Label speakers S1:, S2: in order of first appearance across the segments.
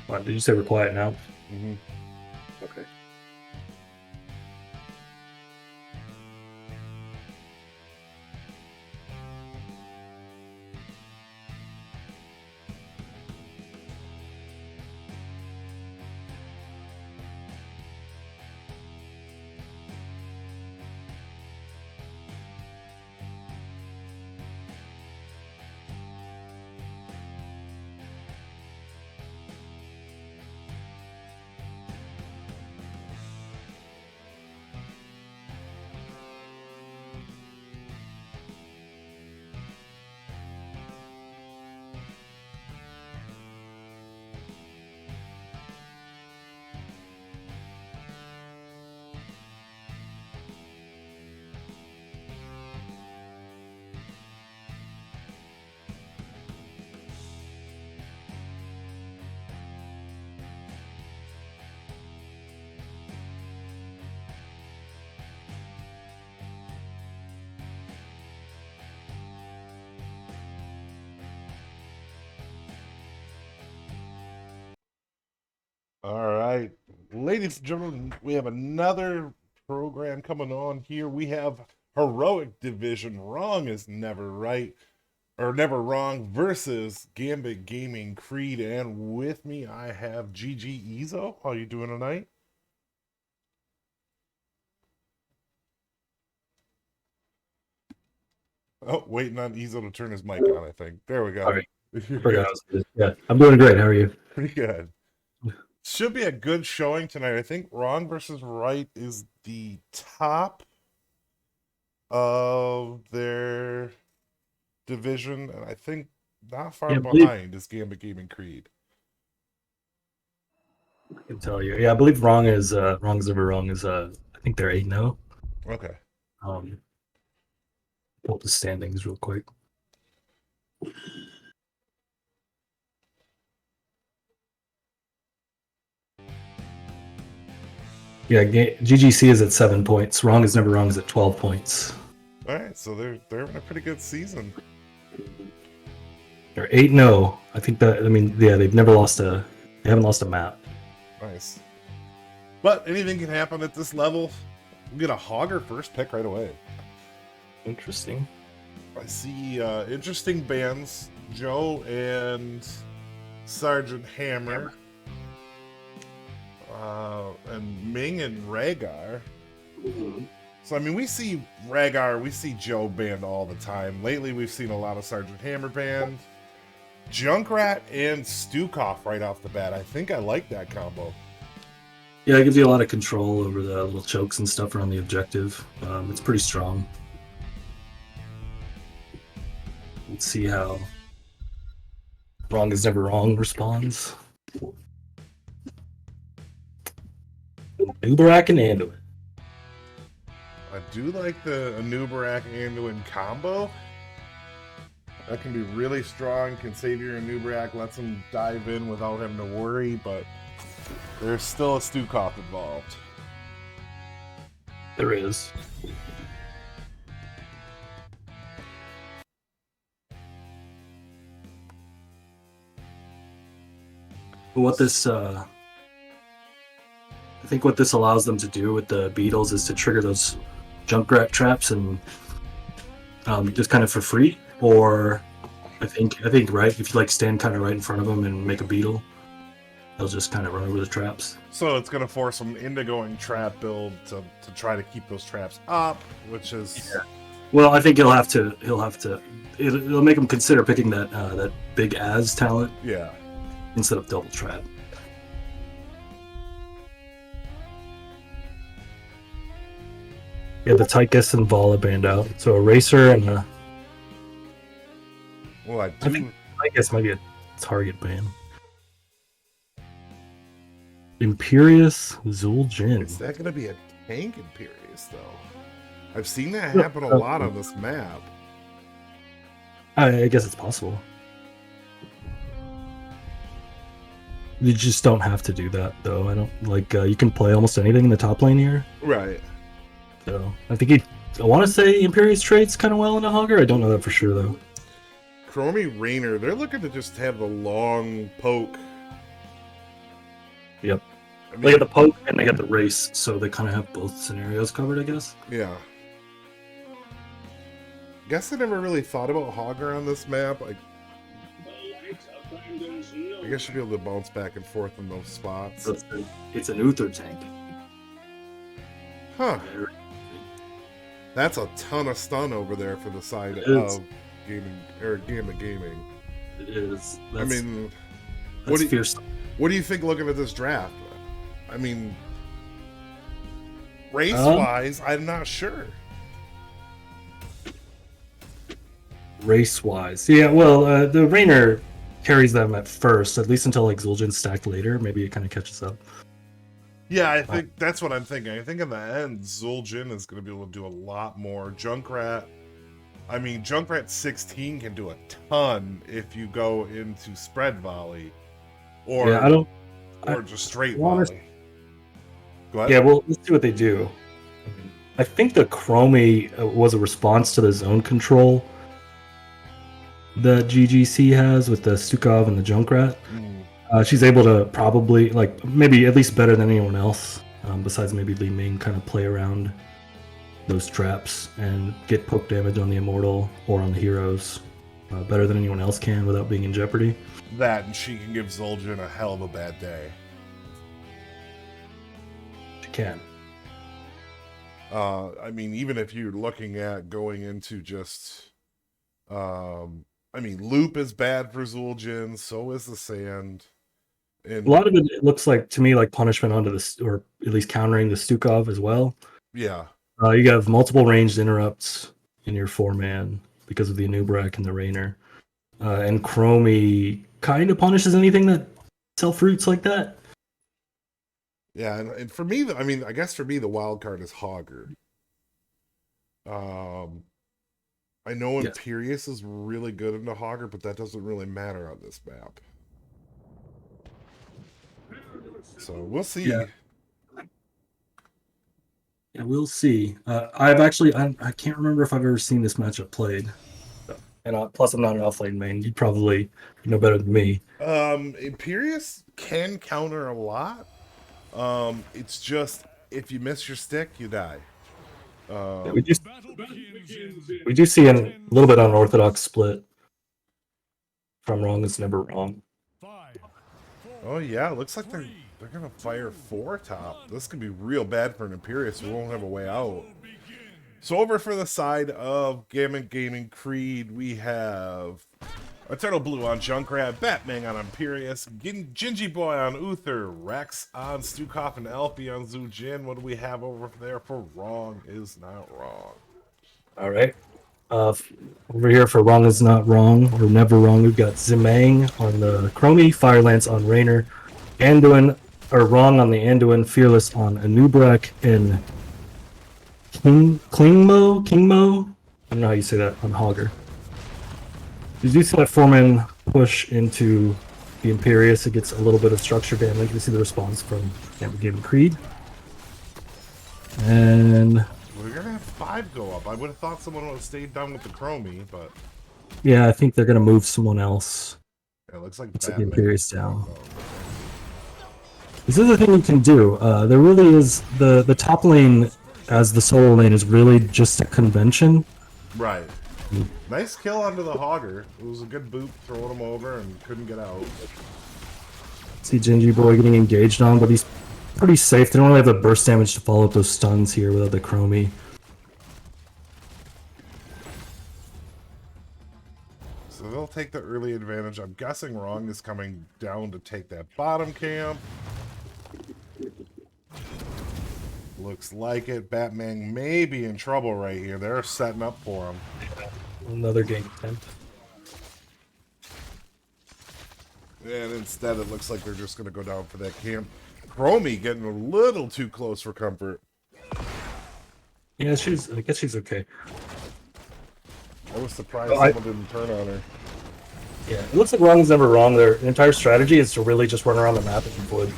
S1: Did you say we're quiet now?
S2: Mm-hmm.
S1: Okay.
S2: All right, ladies and gentlemen, we have another program coming on here. We have Heroic Division. Wrong is never right or never wrong versus Gambit Gaming Creed. And with me, I have GG Ezo. How you doing tonight? Oh, waiting on Ezo to turn his mic on, I think. There we go.
S1: Sorry,
S2: You're
S1: I forgot.
S2: good.
S1: Yeah, I'm doing great. How are you?
S2: Pretty good. Should be a good showing tonight. I think Wrong versus Right is the top of their division, and I think not far
S1: Yeah, I believe
S2: behind is Gambit Gaming Creed.
S1: I can tell you. Yeah, I believe wrong's never wrong is I think they're 8-0.
S2: Okay.
S1: Um, pull up the standings real quick. Yeah, GGC is at 7 points. Wrong is never wrong is at 12 points.
S2: All right, so they're in a pretty good season.
S1: They're 8-0. I think that they've never lost they haven't lost a map.
S2: Nice. But anything can happen at this level. We'll get a Hogger first pick right away.
S1: Interesting.
S2: I see interesting bands. Joe and Sergeant Hammer. And Ming and Rhaegar. So, I mean, we see Rhaegar, we see Joe band all the time. Lately, we've seen a lot of Sergeant Hammer band. Junkrat and Stukov right off the bat. I think I like that combo.
S1: Yeah, it gives you a lot of control over the little chokes and stuff around the objective. It's pretty strong. Let's see how Wrong is never wrong responds. Uberak and Anduin.
S2: I do like the Anubarak Anduin combo. That can be really strong. Can save your Anubarak, lets him dive in without having to worry, but there's still a Stukov involved.
S1: There is. What this I think what this allows them to do with the beetles is to trigger those Junkrat traps and just kind of for free. Or I think right, if you like stand kind of right in front of them and make a beetle, they'll just kind of run over the traps.
S2: So it's gonna force them into going trap build to try to keep those traps up, which is
S1: Well, I think he'll have to. It'll make him consider picking that big as talent instead of double trap. Yeah, the Tychus and Vala band out. So a Racer and a.
S2: Well, I
S1: think Tychus might be a target band. Imperious Zul'jin.
S2: Is that gonna be a tank Imperious though? I've seen that happen a lot on this map.
S1: I guess it's possible. You just don't have to do that though. I don't like. You can play almost anything in the top lane here.
S2: Right.
S1: So I think I want to say Imperious traits kind of well in a Hogger. I don't know that for sure though.
S2: Chromie Rainer, they're looking to just have the long poke
S1: Yep.
S2: I
S1: They got the poke and they got the race, so they kind of have both scenarios covered, I guess.
S2: Yeah. Guess I never really thought about Hogger on this map. I guess you'll be able to bounce back and forth in those spots.
S1: So it's an Uther tank.
S2: Huh. That's a ton of stun over there for the side
S1: It is.
S2: of gaming or Gambit Gaming.
S1: It is.
S2: I mean,
S1: that's fierce.
S2: What do you think looking at this draft? I mean, race-wise, I'm not sure.
S1: Race-wise, yeah. Well, the Rainer carries them at first, at least until like Zul'jin's stacked later. Maybe it kind of catches up.
S2: Yeah, I think that's what I'm thinking. I think in the end, Zul'jin is going to be able to do a lot more. Junkrat 16 can do a ton if you go into spread volley, or just straight volley. Go ahead.
S1: Yeah, well, let's see what they do. I think the Chromie was a response to the zone control that GGC has with the Stukov and the Junkrat. She's able to probably, like, maybe at least better than anyone else, besides maybe Li Ming, kind of play around those traps and get poke damage on the Immortal or on the heroes better than anyone else can without being in jeopardy.
S2: That, and she can give Zul'jin a hell of a bad day.
S1: She can.
S2: I mean, even if you're looking at going into just... I mean, Loop is bad for Zul'jin, so is the Sand. And
S1: a lot of it looks like, to me, like punishment onto this, or at least countering the Stukov as well.
S2: Yeah.
S1: You have multiple ranged interrupts in your 4-man because of the Anubrak and the Rainer. And Chromie kind of punishes anything that self-roots like that.
S2: Yeah, and for me, I mean, I guess for me, the wild card is Hogger. I know Imperius is really good into Hogger, but that doesn't really matter on this map. So we'll see.
S1: Yeah, we'll see. I can't remember if I've ever seen this matchup played. And plus, I'm not an offlane main. You'd probably know better than me.
S2: Imperius can counter a lot. It's just, if you miss your stick, you die.
S1: We do see a little bit unorthodox split from Rong is never wrong.
S2: Oh yeah, it looks like they're gonna fire 4 top. This could be real bad for an Imperius who won't have a way out. So over for the side of Gambit Gaming Creed, we have Eternal Blue on Junkrat, Batman on Imperius, Gingy Boy on Uther, Rex on Stukov, and Elfie on Zul'jin. What do we have over there for Wrong is Not Wrong?
S1: All right. Over here for Wrong is Not Wrong, or Never Wrong, we've got Zimang on the Chromie, Firelance on Rainer, Anduin, or Wrong on the Anduin, Fearless on Anubrak, and Kingmo? I don't know how you say that on Hogger. You do see that 4-man push into the Imperius. It gets a little bit of structure damage. We see the response from Gambit Gaming Creed. And
S2: we're gonna have 5 go up. I would have thought someone would have stayed down with the Chromie, but
S1: yeah, I think they're gonna move someone else.
S2: Yeah, it looks like
S1: the Imperius down. This is the thing you can do. There really is the top lane as the solo lane is really just a convention.
S2: Right. Nice kill onto the Hogger. It was a good boot, throwing him over and couldn't get out.
S1: See Gingy Boy getting engaged on, but he's pretty safe. They don't really have the burst damage to follow up those stuns here without the Chromie.
S2: So they'll take the early advantage. I'm guessing Wrong is coming down to take that bottom camp. Looks like it. Batman may be in trouble right here. They're setting up for him.
S1: Another game attempt.
S2: And instead it looks like they're just going to go down for that camp. Chromie getting a little too close for comfort.
S1: Yeah, I guess she's okay.
S2: I was surprised someone didn't turn on her.
S1: Yeah, it looks like Wrong is never wrong. Their entire strategy is to really just run around the map and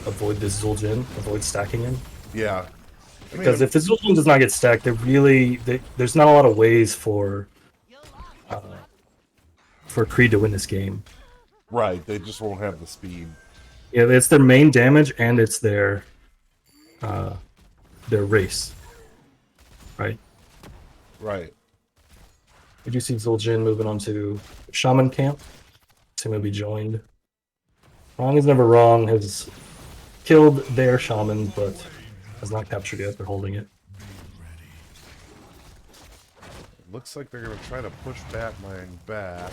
S1: avoid this Zul'jin, avoid stacking him.
S2: Yeah.
S1: Because if the Zul'jin does not get stacked, there's not a lot of ways for Creed to win this game.
S2: Right, they just won't have the speed.
S1: Yeah, it's their main damage and it's their race, right?
S2: Right.
S1: Did you see Zul'jin moving on to Shaman camp? To maybe joined. Rong is never wrong. Has killed their shaman, but has not captured yet. They're holding it.
S2: Looks like they're gonna try to push Batman back.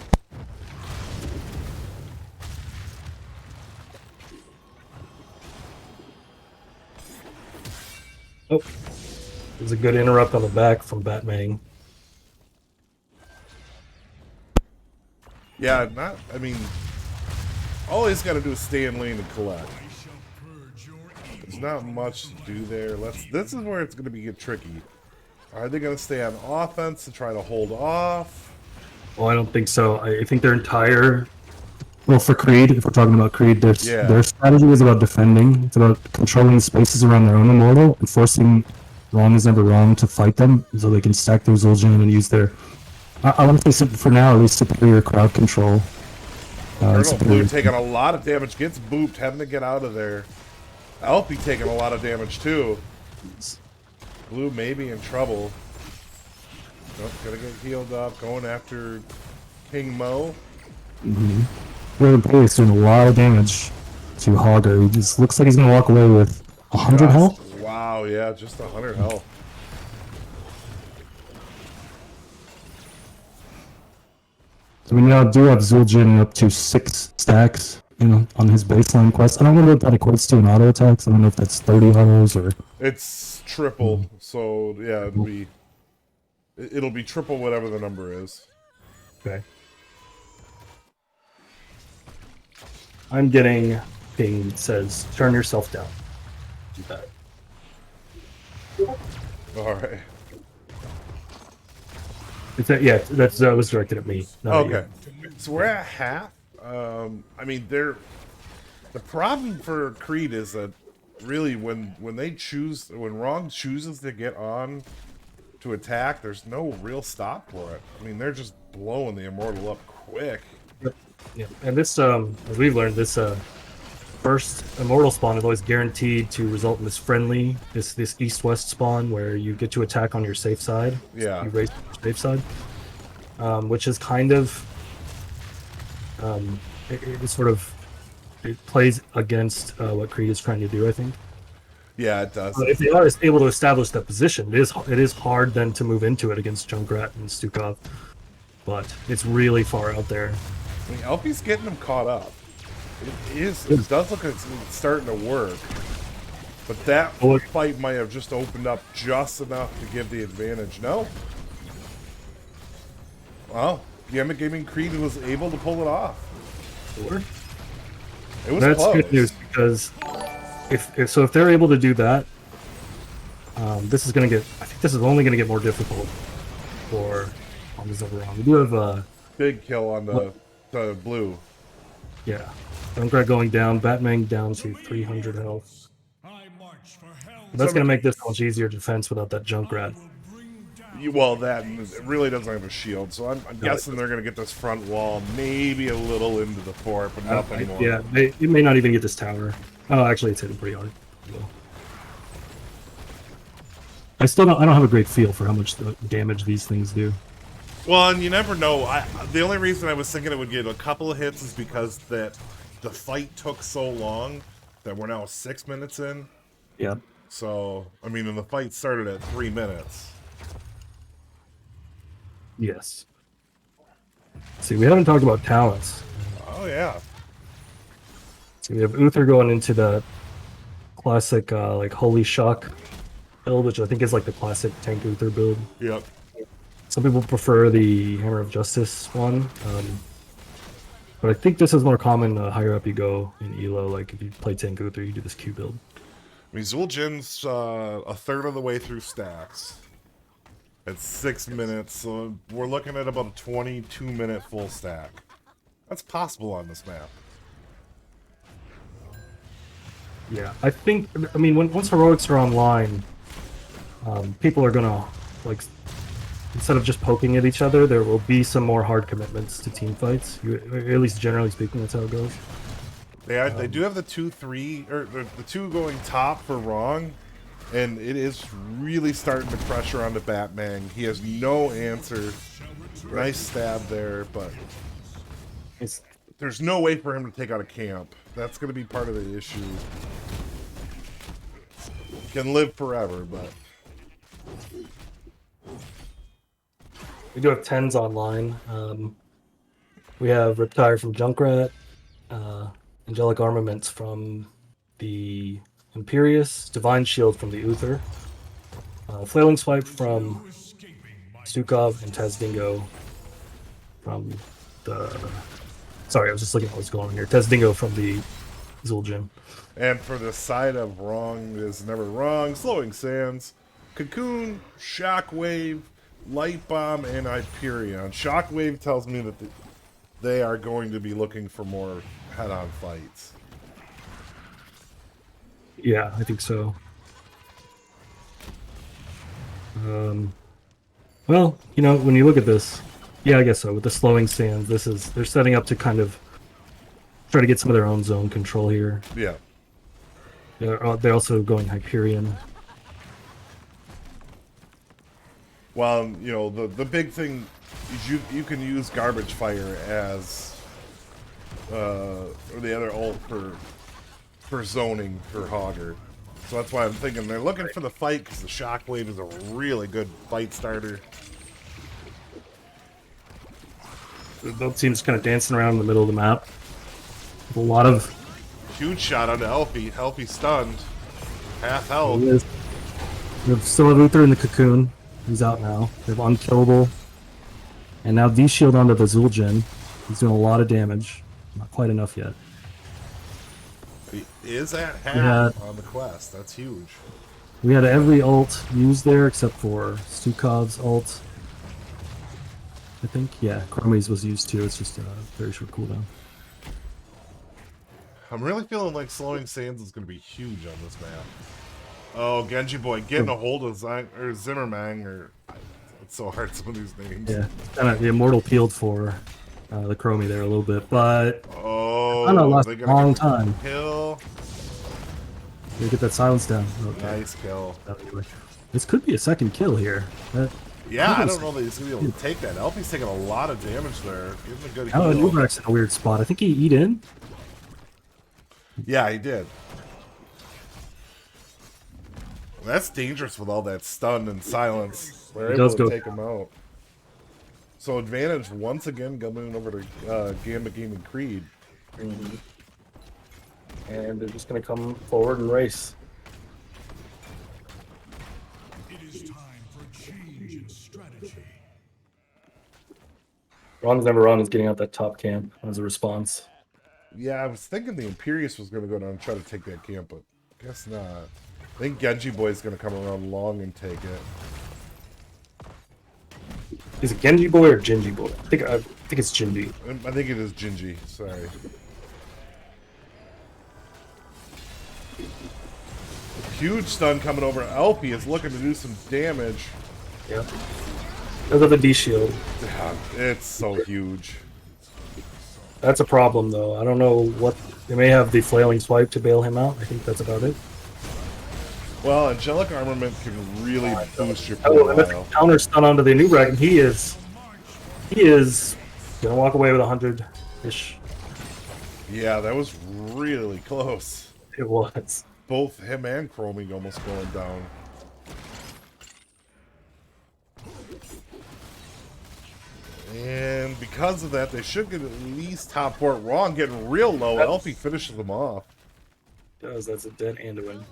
S1: Oh, there's a good interrupt on the back from Batman.
S2: Yeah, not. I mean, all he's got to do is stay in lane and collect. There's not much to do there. This is where it's going to get tricky. Are they going to stay on offense to try to hold off?
S1: Oh, I don't think so. I think their entire for Creed, if we're talking about Creed, their strategy is about defending. It's about controlling the spaces around their own immortal and forcing Wrong is never wrong to fight them, so they can stack their Zul'jin and use their. I want to say for now at least superior crowd control.
S2: Blue taking a lot of damage, gets booped, having to get out of there. Alfie taking a lot of damage too. Blue may be in trouble. Nope, gonna get healed up, going after King Mo.
S1: Really, Pace doing a lot of damage to Hogger. He just looks like he's gonna walk away with 100 health.
S2: Wow, yeah, just 100 health.
S1: So we now do have Zul'jin up to 6 stacks, on his baseline quest. I don't know what that equates to in auto attacks. I don't know if that's 30 autos or.
S2: It's triple, so yeah, it'll be triple whatever the number is.
S1: Okay. I'm getting ping says turn yourself down. Do that.
S2: All right.
S1: It's yeah, that was directed at me.
S2: Okay. So we're at half. I mean, the problem for Creed is that really when Rong chooses to get on to attack, there's no real stop for it. I mean, they're just blowing the immortal up quick.
S1: Yeah, and this as we've learned, this first immortal spawn is always guaranteed to result in this east-west spawn where you get to attack on your safe side.
S2: Yeah.
S1: You raise your safe side, which is kind of it plays against what Creed is trying to do, I think.
S2: Yeah, it does.
S1: If they are able to establish that position, it is hard then to move into it against Junkrat and Stukov, but it's really far out there.
S2: I mean, Alfie's getting him caught up. It does look like it's starting to work. But that fight might have just opened up just enough to give the advantage. No? Well, Gambit Gaming Creed was able to pull it off.
S1: Sure.
S2: It was
S1: That's
S2: close.
S1: good news because if they're able to do that, this is going to get. I think this is only going to get more difficult for on this overall. We do have a
S2: big kill on the blue.
S1: Yeah, Junkrat going down, Batman down to 300 health. That's going to make this much easier defense without that Junkrat.
S2: Well, that really doesn't have a shield, so I'm guessing they're going to get this front wall maybe a little into the fort, but nothing more.
S1: Yeah, it may not even get this tower. Oh, actually, it's hitting pretty hard. I don't have a great feel for how much damage these things do.
S2: Well, and you never know. The only reason I was thinking it would get a couple of hits is because the fight took so long that we're now 6 minutes in.
S1: Yeah.
S2: So, I mean, and the fight started at 3 minutes.
S1: Yes. See, we haven't talked about talents.
S2: Oh, yeah.
S1: So we have Uther going into the classic, like, Holy Shock build, which I think is like the classic tank Uther build.
S2: Yep.
S1: Some people prefer the Hammer of Justice one, but I think this is more common the higher up you go in ELO. Like if you play tank Uther, you do this Q build.
S2: I mean, Zul'jin's a third of the way through stacks. At 6 minutes, so we're looking at about a 22-minute full stack. That's possible on this map.
S1: Yeah, I mean, once heroics are online, people are gonna like. Instead of just poking at each other, there will be some more hard commitments to team fights. At least generally speaking, that's how it goes.
S2: They do have the 2-3 or the two going top for Wrong, and it is really starting to pressure on the Batman. He has no answer. Nice stab there, but there's no way for him to take out a camp. That's going to be part of the issue. Can live forever, but
S1: we do have 10s online. We have Riptire from Junkrat, Angelic Armaments from the Imperious, Divine Shield from the Uther, Flailing Swipe from Stukov, and Tazdingo from the... Sorry, I was just looking at what's going on here. Tazdingo from the Zul'jin.
S2: And for the side of Wrong is never wrong. Slowing Sands, Cocoon, Shockwave, Light Bomb, and Hyperion. Shockwave tells me that they are going to be looking for more head-on fights.
S1: Yeah, I think so. Well, you know, when you look at this, yeah, I guess so. With the slowing Sands, they're setting up to kind of try to get some of their own zone control here.
S2: Yeah.
S1: They're also going Hyperion.
S2: Well, you know, the big thing is you can use Garbage Fire as or the other ult for zoning for Hogger. So that's why I'm thinking they're looking for the fight, because the Shockwave is a really good fight starter.
S1: Both teams kind of dancing around in the middle of the map. With a lot of...
S2: Huge shot onto Elfie. Elfie stunned. Half health.
S1: We have still have Uther in the Cocoon. He's out now. They have Unkillable. And now D-Shield onto the Zul'jin. He's doing a lot of damage. Not quite enough yet.
S2: He is at half on the quest. That's huge.
S1: We had every ult used there except for Stukov's ult. I think, yeah, Chrome's was used too. It's just a very short cooldown.
S2: I'm really feeling like Slowing Sands is going to be huge on this map. Oh, Genji Boy getting a hold of Zimmerman, or it's so hard, some of these names.
S1: Yeah, kind of the immortal peeled for the Chromie there a little bit, but
S2: oh,
S1: I don't know, last a long time.
S2: Kill.
S1: You get that silence down. Okay.
S2: Nice kill.
S1: This could be a second kill here.
S2: Yeah, I don't know that he's going to be able to take that. Elfie's taking a lot of damage there. Give him a good
S1: Oh,
S2: heal.
S1: Nubrak's in a weird spot. I think he eat in.
S2: Yeah, he did. That's dangerous with all that stun and silence. They're able to take him out. So advantage once again coming over to Gambit Gaming Creed.
S1: Mm-hmm. And they're just going to come forward and race.
S3: It is time for change in strategy.
S1: Ron's never wrong is getting out that top camp as a response.
S2: Yeah, I was thinking the Imperious was going to go down and try to take that camp, but guess not. I think Genji Boy's going to come around long and take it.
S1: Is it Genji Boy or Jinji Boy? I think it's Jinji.
S2: I think it is Jinji, sorry. Huge stun coming over. Elfie is looking to do some damage.
S1: Yep. Look at the D shield.
S2: Yeah, it's so huge.
S1: That's a problem, though. I don't know what... They may have the flailing swipe to bail him out. I think that's about it.
S2: Well, Angelic Armament can really boost your
S1: Oh, and the counter stun onto the Nubrak, and he is gonna walk away with 100-ish.
S2: Yeah, that was really close.
S1: It was.
S2: Both him and Chroming almost going down. And because of that, they should get at least top four. Wrong, getting real low. Elfie finishes them off.
S1: Does that's a dead Anduin.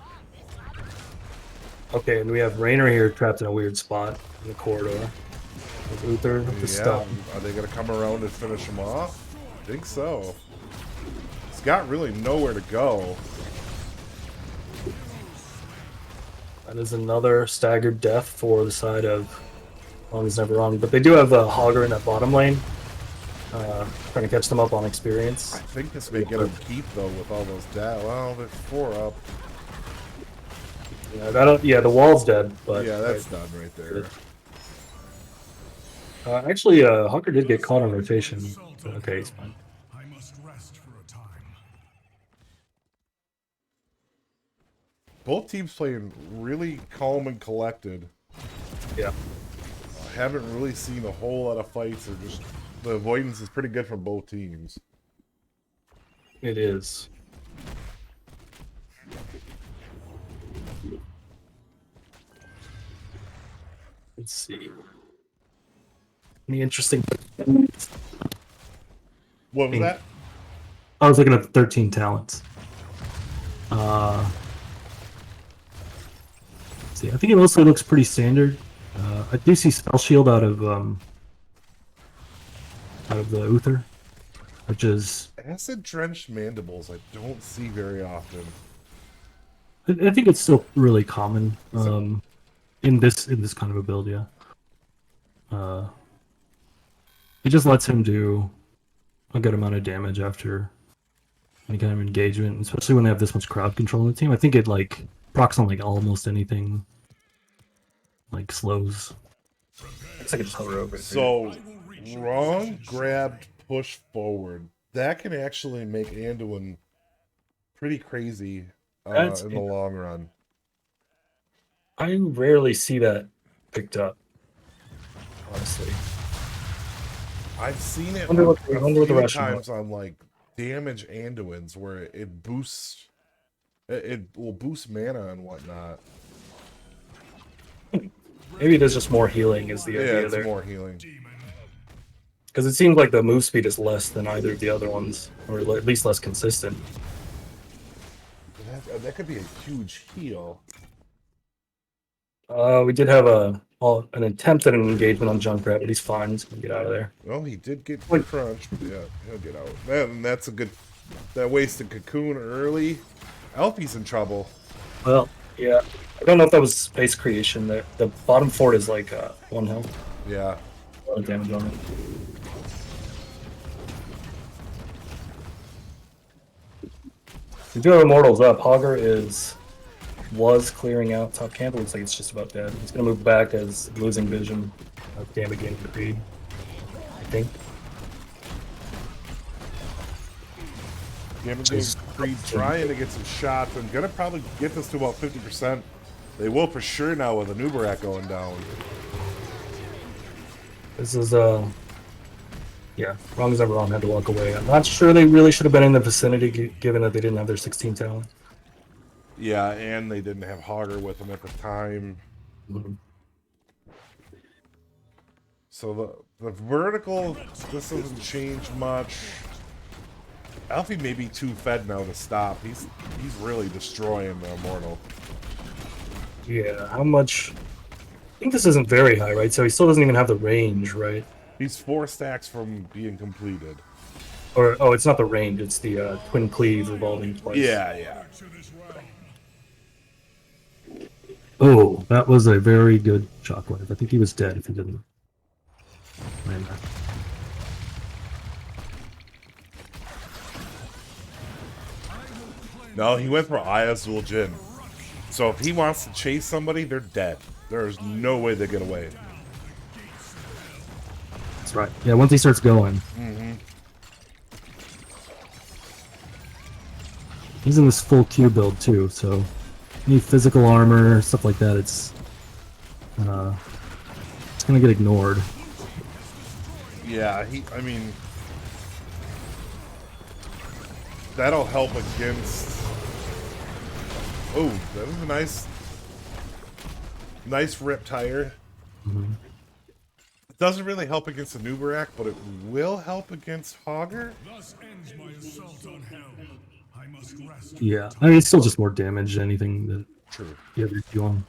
S1: Okay, and we have Raynor here trapped in a weird spot in the corridor. With Uther with the stun.
S2: Are they going to come around and finish him off? I think so. He's got really nowhere to go.
S1: That is another staggered death for the side of Long is Never Wrong. But they do have a Hogger in that bottom lane. Trying to catch them up on experience.
S2: I think this may get him keep, though, with all those dead. Well, they're 4 up.
S1: Yeah, the wall's dead, but
S2: yeah, that's done right there.
S1: Actually, Hawker did get caught on rotation. So, okay, he's fine.
S3: I must rest for a time.
S2: both teams playing really calm and collected.
S1: Yeah.
S2: Haven't really seen a whole lot of fights, or just the avoidance is pretty good from both teams.
S1: It is. Let's see. Any interesting.
S2: What was that?
S1: I was looking at the 13 talents. See, I think it mostly looks pretty standard. I do see spell shield out of the Uther, which is
S2: Acid drenched mandibles I don't see very often.
S1: I think it's still really common in this kind of a build. Yeah. It just lets him do a good amount of damage after any kind of engagement, especially when they have this much crowd control on the team. I think it like procs on like almost anything, like slows. Looks like it just hover over.
S2: So, Rong grabbed push forward. That can actually make Anduin pretty crazy in the long run.
S1: I rarely see that picked up, honestly.
S2: I've seen it
S1: I wonder what
S2: a
S1: the
S2: few
S1: rationale
S2: times on like damage Anduins where it boosts, it will boost mana and whatnot.
S1: Maybe there's just more healing is the
S2: Yeah,
S1: idea
S2: it's
S1: there.
S2: more healing.
S1: Because it seems like the move speed is less than either of the other ones, or at least less consistent.
S2: That could be a huge heal.
S1: We did have an attempt at an engagement on Junkrat, but he's fine. He's gonna get out of there.
S2: Well, he did get crunched, but yeah, he'll get out. And that's a good. That wasted cocoon early. Alfie's in trouble.
S1: Well, yeah. I don't know if that was space creation. The bottom fort is like 1 health.
S2: Yeah.
S1: A lot of damage on it. We do have Immortals up. Hogger was clearing out top camp. It looks like it's just about dead. He's gonna move back as losing vision of Gambit gaining Creed, I think.
S2: Gambit games Creed trying to get some shots and gonna probably get this to about 50%. They will for sure now with a Nubarak going down.
S1: This is yeah, Wrong is never wrong. Had to walk away. I'm not sure they really should have been in the vicinity, given that they didn't have their 16 talent.
S2: Yeah, and they didn't have Hogger with them at the time.
S1: Mm-hmm.
S2: So the vertical, this doesn't change much. Alfie may be too fed now to stop. He's really destroying the Immortal.
S1: Yeah, how much? I think this isn't very high, right? So he still doesn't even have the range, right?
S2: He's 4 stacks from being completed.
S1: Or oh, it's not the range; it's the twin cleave revolving twice.
S2: Yeah, yeah.
S1: Oh, that was a very good shockwave. I think he was dead if he didn't land that.
S2: No, he went for Ayazul Jin. So if he wants to chase somebody, they're dead. There's no way they get away.
S1: That's right. Yeah, once he starts going.
S2: Mm-hmm.
S1: He's in this full Q build too, so any physical armor, stuff like that, it's gonna get ignored.
S2: Yeah, I mean, that'll help against. Oh, that was a nice rip tire.
S1: Mm-hmm.
S2: It doesn't really help against the Nubarak, but it will help against Hogger.
S3: Thus ends my assault on hell. I must rest.
S1: Yeah, I mean it's still just more damage than anything that
S2: True.
S1: you have to on.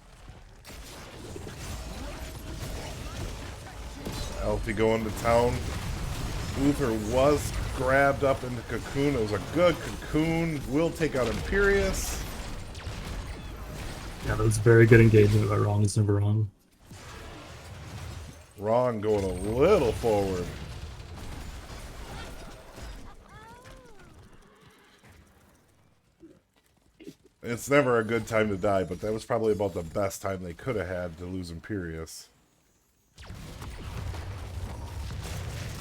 S2: Alfie going to town. Uther was grabbed up in the cocoon. It was a good cocoon. Will take out Imperius.
S1: Yeah, that was very good engagement by Wrong is never wrong.
S2: Ron going a little forward. It's never a good time to die, but that was probably about the best time they could have had to lose Imperius.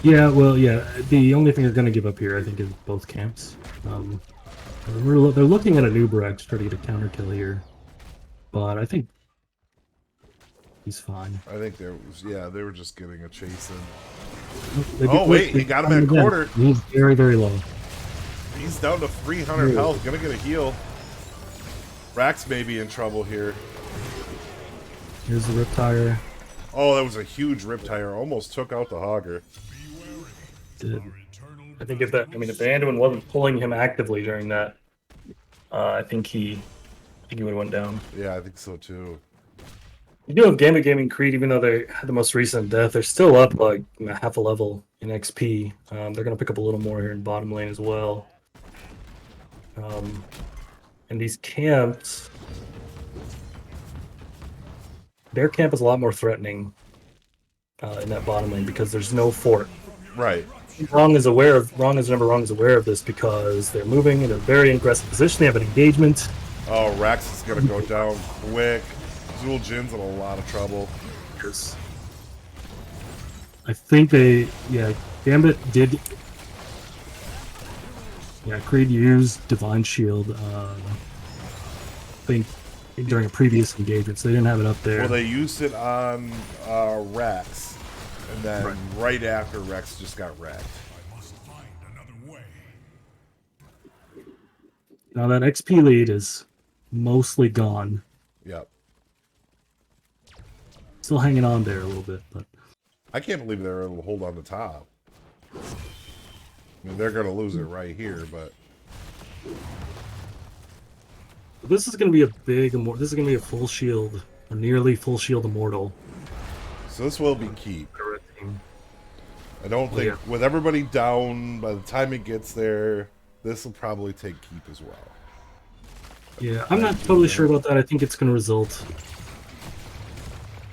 S1: Yeah, well, yeah. The only thing they're going to give up here, I think, is both camps. They're looking at a Nubarak to try to get a counter kill here. but I think he's fine.
S2: I think there was, yeah, they were just getting a chase in.
S1: They
S2: Oh,
S1: look,
S2: wait, he
S1: they
S2: got him
S1: got
S2: at
S1: again.
S2: quarter.
S1: He's very, very low.
S2: He's down to 300 health. Gonna get a heal. Rax may be in trouble here.
S1: Here's the Riptire.
S2: Oh, that was a huge Riptire. Almost took out the Hogger.
S1: Did.
S3: I think if the Anduin wasn't pulling him actively during that, I think he would have went down.
S2: Yeah, I think so too.
S3: You do have Gambit Gaming Creed, even though they had the most recent death, they're still up like half a level in XP. They're going to pick up a little more here in bottom lane as well. And these camps, their camp is a lot more threatening in that bottom lane because there's no fort.
S2: Right.
S3: Rong is aware of this because they're moving in a very aggressive position. They have an engagement.
S2: Oh, Rax is gonna go down quick. Zul Jin's in a lot of trouble.
S1: Yes. I think Gambit did. Yeah, Creed used Divine Shield. I think during a previous engagement, so they didn't have it up there.
S2: Well, they used it on Rex, and then right after Rex just got wrecked.
S3: I must find another way.
S1: Now that XP lead is mostly gone.
S2: Yep.
S1: Still hanging on there a little bit, but
S2: I can't believe they're able to hold on the top. I mean, they're gonna lose it right here, but
S1: this is going to be this is going to be a full shield, a nearly full shield immortal.
S2: so this will be keep. I don't think with everybody down by the time it gets there, this will probably take keep as well.
S1: Yeah, I'm not totally sure about that. I think it's going to result.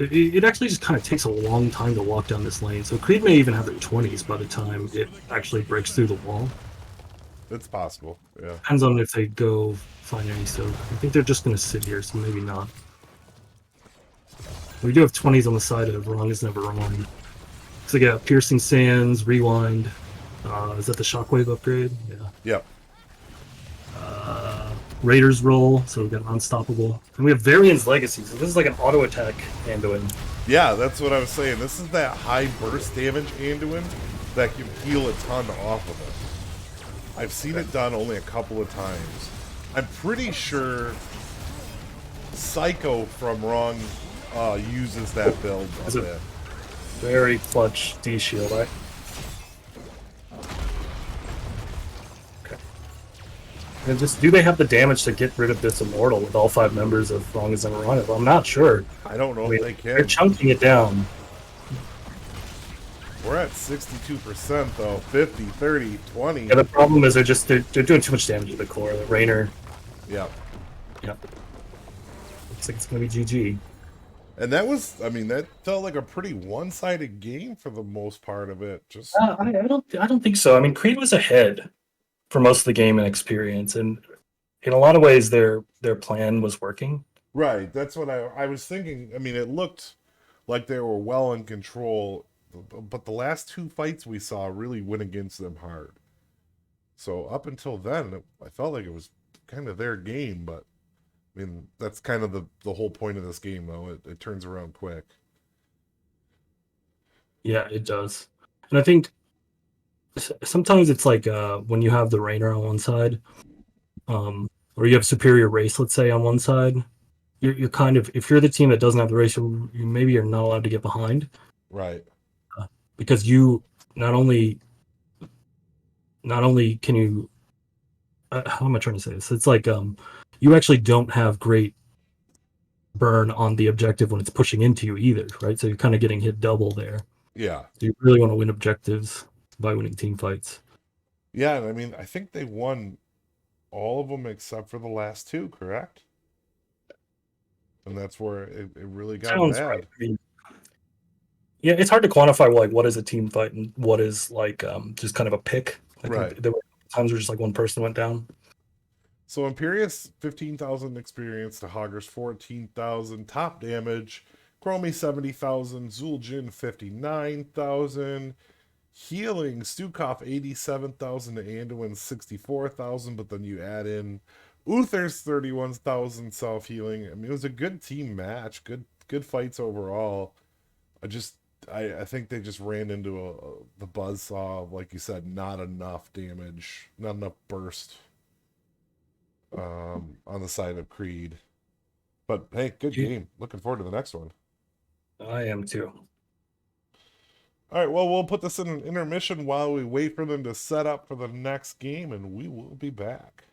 S1: It actually just kind of takes a long time to walk down this lane. So Creed may even have their 20s by the time it actually breaks through the wall.
S2: It's possible, yeah.
S1: Depends on if they go find any. So I think they're just going to sit here, so maybe not. We do have 20s on the side of Wrong is Never Wrong. So we got Piercing Sands, Rewind. Is that the Shockwave upgrade? Yeah.
S2: Yep.
S1: Raiders roll, so we've got Unstoppable. And we have Varian's Legacy, so this is like an auto attack Anduin.
S2: Yeah, that's what I was saying. This is that high burst damage Anduin that can heal a ton off of it. I've seen it done only a couple of times. I'm pretty sure Psycho from Rong uses that build a bit.
S3: Very clutch D shield, right? Okay. And just do they have the damage to get rid of this immortal with all 5 members of Wrong is Never Wrong? Well, I'm not sure.
S2: I don't know if they can.
S3: They're chunking it down.
S2: We're at 62% though. 50, 30, 20.
S3: Yeah, the problem is they're doing too much damage to the core. The Rainer.
S2: Yep.
S3: Yep. Looks like it's gonna be GG.
S2: And that was, I mean, that felt like a pretty one-sided game for the most part of it. Just
S3: I don't think so. I mean, Creed was ahead for most of the game in experience, and in a lot of ways, their plan was working.
S2: right. That's what I was thinking. I mean, it looked like they were well in control, but the last 2 fights we saw really went against them hard. So up until then, I felt like it was kind of their game, but I mean, that's kind of the whole point of this game, though. It turns around quick.
S1: Yeah, it does. And I think sometimes it's like when you have the Rainer on one side, or you have superior race, let's say, on one side, you're kind of, if you're the team that doesn't have the race, maybe you're not allowed to get behind.
S2: Right.
S1: Because you not only can you, how am I trying to say this? It's like you actually don't have great burn on the objective when it's pushing into you either, right? So you're kind of getting hit double there.
S2: Yeah.
S1: So you really want to win objectives by winning team fights.
S2: Yeah, and I mean, I think they won all of them except for the last 2, correct? And that's where it really got
S3: Sounds
S2: bad.
S3: right. I mean, yeah, it's hard to quantify like what is a team fight and what is like just kind of a pick. Like,
S2: Right.
S3: There were times where just like one person went down.
S2: So Imperius 15,000 experience to Hoggers 14,000 top damage, Chromie 70,000, Zuljin 59,000, healing Stukov 87,000 to Anduin 64,000, but then you add in Uther's 31,000 self healing. I mean, it was a good team match. Good fights overall. I think they just ran into the buzzsaw of, like you said, not enough damage, not enough burst on the side of Creed. But hey, good game. Looking forward to the next one.
S3: I am too.
S2: All right, well, we'll put this in an intermission while we wait for them to set up for the next game, and we will be back.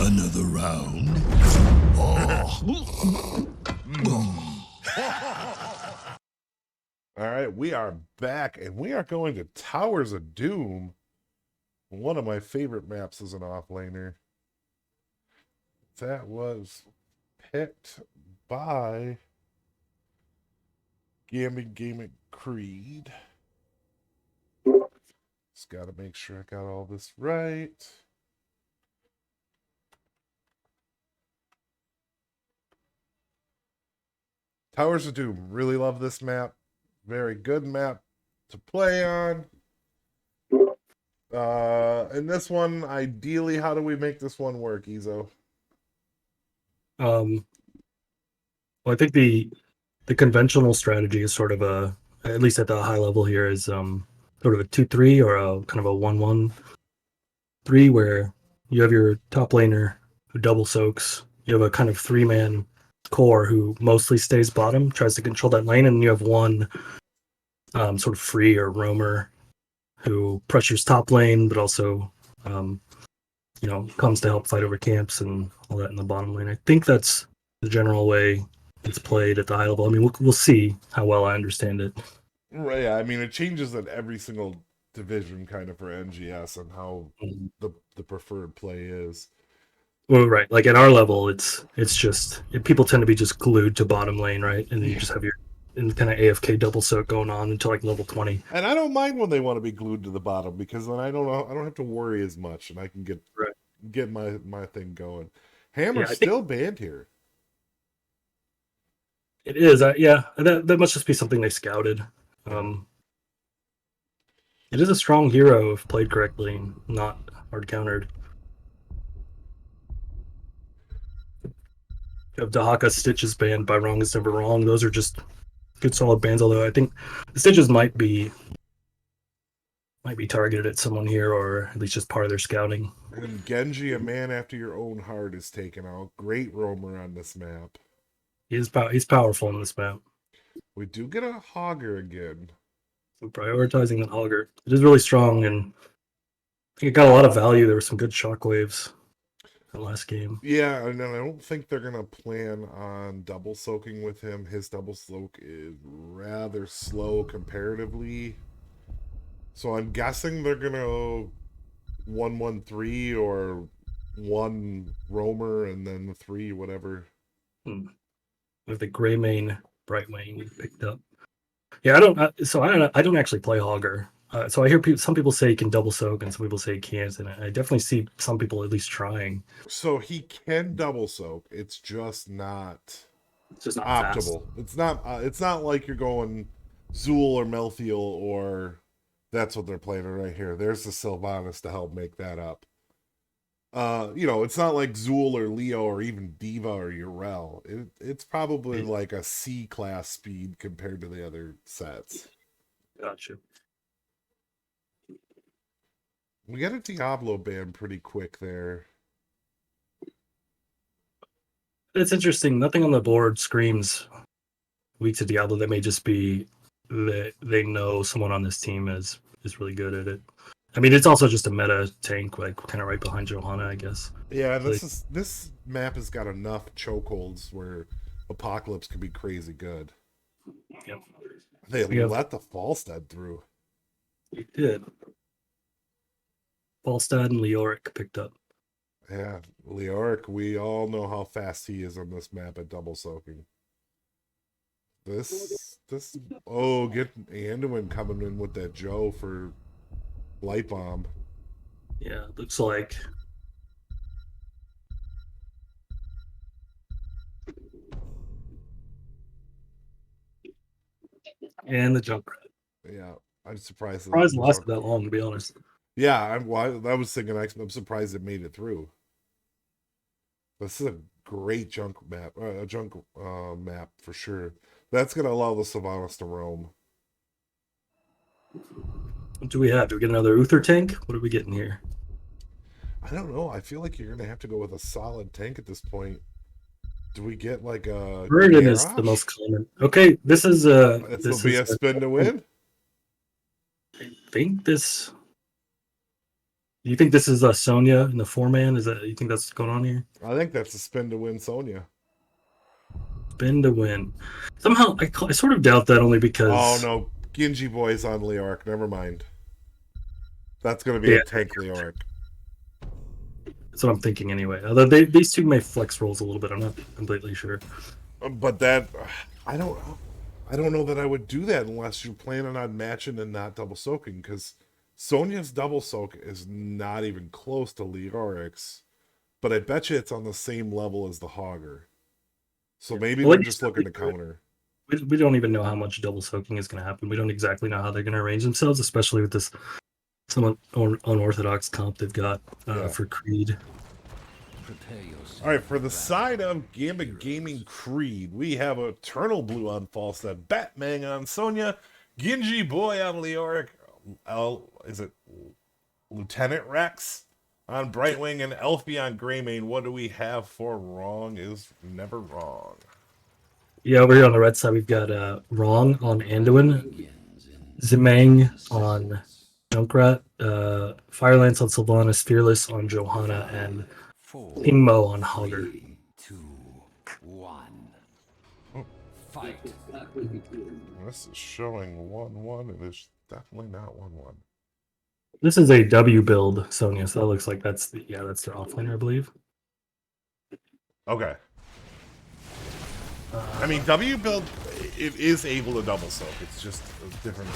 S4: Another round?
S2: All right, we are back, and we are going to Towers of Doom. One of my favorite maps as an offlaner. That was picked by Gambit Creed. Just got to make sure I got all this right. Towers of Doom. Really love this map. Very good map to play on. In this one, ideally, how do we make this one work, Ezo?
S3: Well, I think the conventional strategy is sort of a, at least at the high level here, is sort of a 2-3 or a kind of a 1-1-3, where you have your top laner who double soaks. You have a kind of 3-man core who mostly stays bottom, tries to control that lane, and you have one sort of free or roamer who pressures top lane, but also comes to help fight over camps and all that in the bottom lane. I think that's the general way it's played at the high level. I mean, we'll see how well I understand it.
S2: Right. Yeah, I mean, it changes at every single division, kind of, for NGS and how the preferred play is.
S3: Well, right. Like at our level, it's just people tend to be just glued to bottom lane, right? And then you just have your kind of AFK double soak going on until like level 20.
S2: And I don't mind when they want to be glued to the bottom, because then I don't have to worry as much, and I can get my thing going. Hammer's still banned here.
S3: It is, that must just be something they scouted. It is a strong hero if played correctly, and not hard countered. You have Dahaka Stitches banned by Rong is Never Wrong. Those are just good solid bans, although I think the Stitches might be targeted at someone here, or at least just part of their scouting.
S2: And Genji, a man after your own heart, is taken out. Great roamer on this map.
S3: He's powerful in this map.
S2: We do get a Hogger again.
S3: So prioritizing that Hogger. It is really strong, and I think it got a lot of value. There were some good shockwaves the last game.
S2: Yeah, and I don't think they're going to plan on double soaking with him. His double soak is rather slow comparatively. So I'm guessing they're going to 1-1-3 or one roamer and then the 3, whatever.
S3: With the gray main, bright main you picked up. Yeah, I don't actually play Hogger. So I hear some people say he can double soak, and some people say he can't, and I definitely see some people at least trying.
S2: So he can double soak. It's just not
S3: optimal.
S2: Fast. It's not like you're going Zool or Melfiel, or that's what they're playing right here. There's the Sylvanas to help make that up. It's not like Zool or Leo or even Diva or Urel. It's probably like a C class speed compared to the other sets.
S3: Gotcha.
S2: We got a Diablo ban pretty quick there.
S3: It's interesting. Nothing on the board screams weak to Diablo. That may just be that they know someone on this team is really good at it. I mean, it's also just a meta tank, like kind of right behind Johanna, I guess.
S2: Yeah, this map has got enough chokeholds where Apocalypse could be crazy good.
S3: Yep.
S2: They let the Falstad through.
S3: He did. Falstad and Leoric picked up.
S2: Yeah, Leoric, we all know how fast he is on this map at double soaking. Get Anduin coming in with that Joe for Light Bomb.
S3: Yeah, looks like. And the Junkrat.
S2: Yeah, I'm surprised.
S3: Surprised it lasted that long, to be honest.
S2: Yeah, I was thinking. I'm surprised it made it through. This is a great junk map, map for sure. That's gonna allow the Sylvanas to roam.
S3: What do we have? Do we get another Uther tank? What are we getting here?
S2: I don't know. I feel like you're gonna have to go with a solid tank at this point. Do we get like a
S3: Burden is the most common. Okay, this is
S2: this will be a spin to win.
S3: I think this. Do you think this is Sonya in the 4-man? Is that you think that's going on here?
S2: I think that's a spin to win Sonya.
S3: Spin to win. Somehow I sort of doubt that only because.
S2: Oh no, Genji boy's on Leoric. Never mind. That's gonna be a tank Leoric.
S3: That's what I'm thinking anyway. Although these two may flex rolls a little bit. I'm not completely sure.
S2: But that I don't know that I would do that unless you're planning on matching and not double soaking, because Sonya's double soak is not even close to Leoric's, but I bet you it's on the same level as the Hogger. So maybe they're just looking to counter.
S3: We don't even know how much double soaking is going to happen. We don't exactly know how they're going to arrange themselves, especially with this somewhat unorthodox comp they've got for Creed.
S2: All right, for the side of Gambit Gaming Creed, we have Eternal Blue on Falstad, Batman on Sonya, Genji Boy on Leoric, is it Lieutenant Rex on Brightwing, and Elfie on Greymane. What do we have for Wrong is Never Wrong?
S3: Yeah, over here on the red side, we've got Rong on Anduin, Zimang on Junkrat, Firelance on Sylvanas, Fearless on Johanna, and Ingmo on Hogger.
S4: 3, 2, 1. Fight.
S2: This is showing 1-1. It is definitely not 1-1.
S3: This is a W build, Sonya, so that looks like that's their offlaner, I believe.
S2: Okay. I mean, W build, it is able to double soak. It's just a different.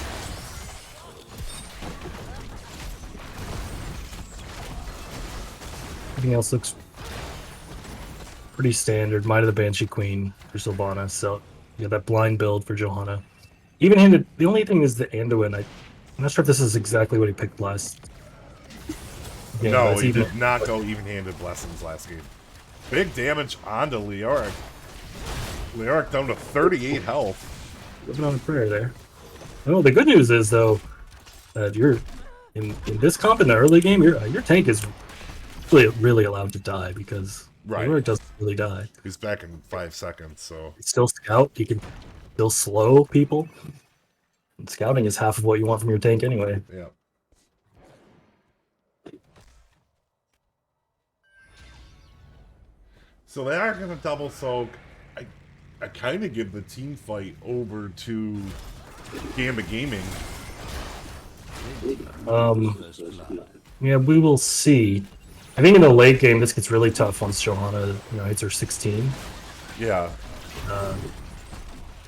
S3: Everything else looks pretty standard. Might of the Banshee Queen for Sylvana. So yeah, that blind build for Johanna. Even-handed. The only thing is the Anduin. I'm not sure if this is exactly what he picked last.
S2: Yeah, no, he did not go even-handed blessings last game. Big damage onto Leoric. Leoric down to 38 health.
S3: Living on a prayer there. Well, the good news is though, you're in this comp in the early game. Your tank is really allowed to die because Leoric doesn't really die.
S2: He's back in 5 seconds, so
S3: He's still scout. You can still slow people. And scouting is half of what you want from your tank anyway.
S2: yeah. So they are going to double soak. I kind of give the team fight over to Gambit Gaming.
S3: Yeah, we will see. I think in the late game, this gets really tough once Johanna, hits her 16.
S2: Yeah.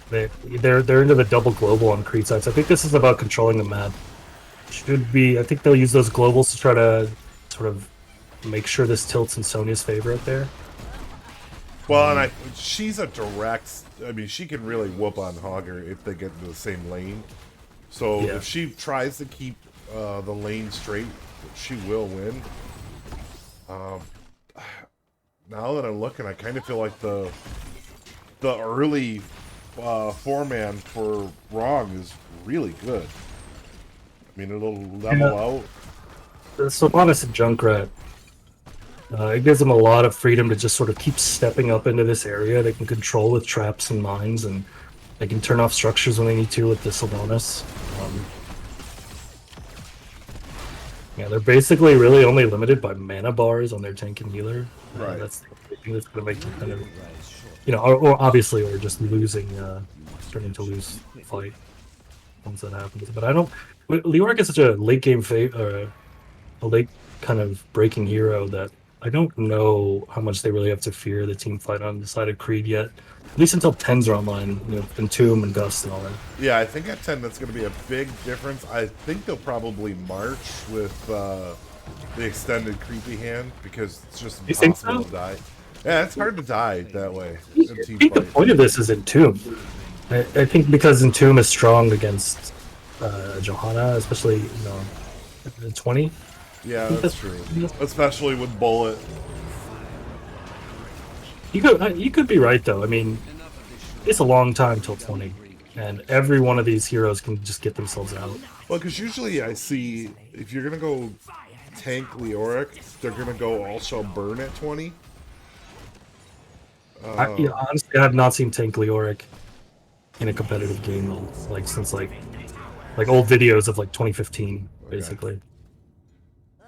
S3: They're into the double global on Creed sides. I think this is about controlling the map. I think they'll use those globals to try to sort of make sure this tilts in Sonya's favor up there.
S2: Well, and she's a direct. I mean, she can really whoop on Hogger if they get into the same lane. So
S3: Yeah.
S2: if she tries to keep the lane straight, she will win. Now that I'm looking, I kind of feel like the early 4-man for Rong is really good. I mean, it'll level out.
S3: The Sylvanas and Junkrat, it gives them a lot of freedom to just sort of keep stepping up into this area. They can control with traps and mines, and they can turn off structures when they need to with the Sylvanas. Yeah, they're basically really only limited by mana bars on their tank and healer.
S2: Right.
S3: That's the thing that's going to make them kind of, you know, or obviously, or just losing, starting to lose the fight once that happens. But I don't. Leoric is such a late game a late kind of breaking hero that I don't know how much they really have to fear the team fight on the side of Creed yet. At least until 10s are online, you know, Entomb and Gust and all that.
S2: Yeah, I think at 10 that's going to be a big difference. I think they'll probably march with the extended creepy hand because it's just
S3: You think
S2: impossible
S3: so?
S2: to die. Yeah, it's hard to die that way.
S3: I
S2: In team
S3: think the
S2: fight.
S3: point of this is Entomb. I think because Entomb is strong against Johanna, especially, you know, at 20.
S2: Yeah, that's true. Especially with Bullet.
S3: You could be right though. I mean, it's a long time till 20, and every one of these heroes can just get themselves out.
S2: Well, because usually I see if you're going to go tank Leoric, they're going to go also burn at 20.
S3: Honestly, I have not seen tank Leoric in a competitive game like since like old videos of like 2015, basically.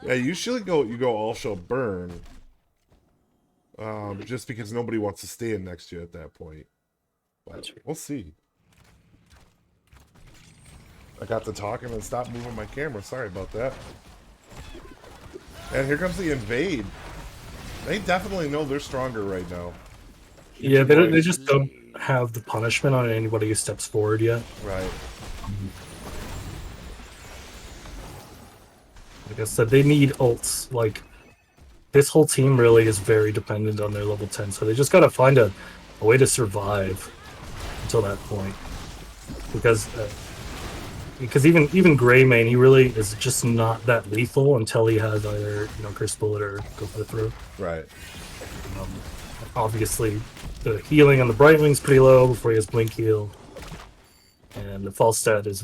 S2: Yeah, usually you go also burn. Just because nobody wants to stand next to you at that point. But we'll see. I got to talking and stopped moving my camera. Sorry about that. And here comes the invade. They definitely know they're stronger right now.
S3: Yeah, they just don't have the punishment on anybody who steps forward yet.
S2: Right.
S3: Like I said, they need ults. Like, this whole team really is very dependent on their level 10, so they just gotta find a way to survive until that point. Because even Greymane, he really is just not that lethal until he has either, you know, Curse Bullet or Go for the Throw.
S2: Right.
S3: Obviously, the healing on the Brightwing's pretty low before he has Blink Heal. And the Falstad is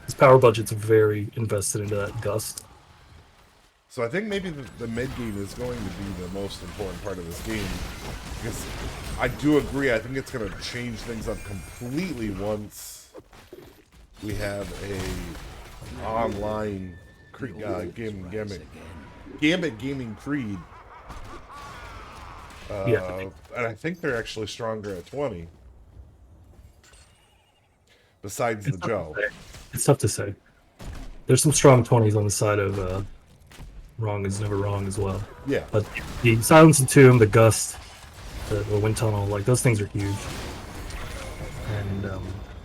S3: his power budget's very invested into that Gust.
S2: So I think maybe the mid game is going to be the most important part of this game. Because I do agree, I think it's going to change things up completely once we have a online Gambit Gaming Creed.
S3: Yeah.
S2: And I think they're actually stronger at 20. Besides the Joe.
S3: It's tough to say. There's some strong 20s on the side of Wrong is Never Wrong as well.
S2: Yeah.
S3: But the Silence and Tomb, the Gust, the Wind Tunnel, like those things are huge. And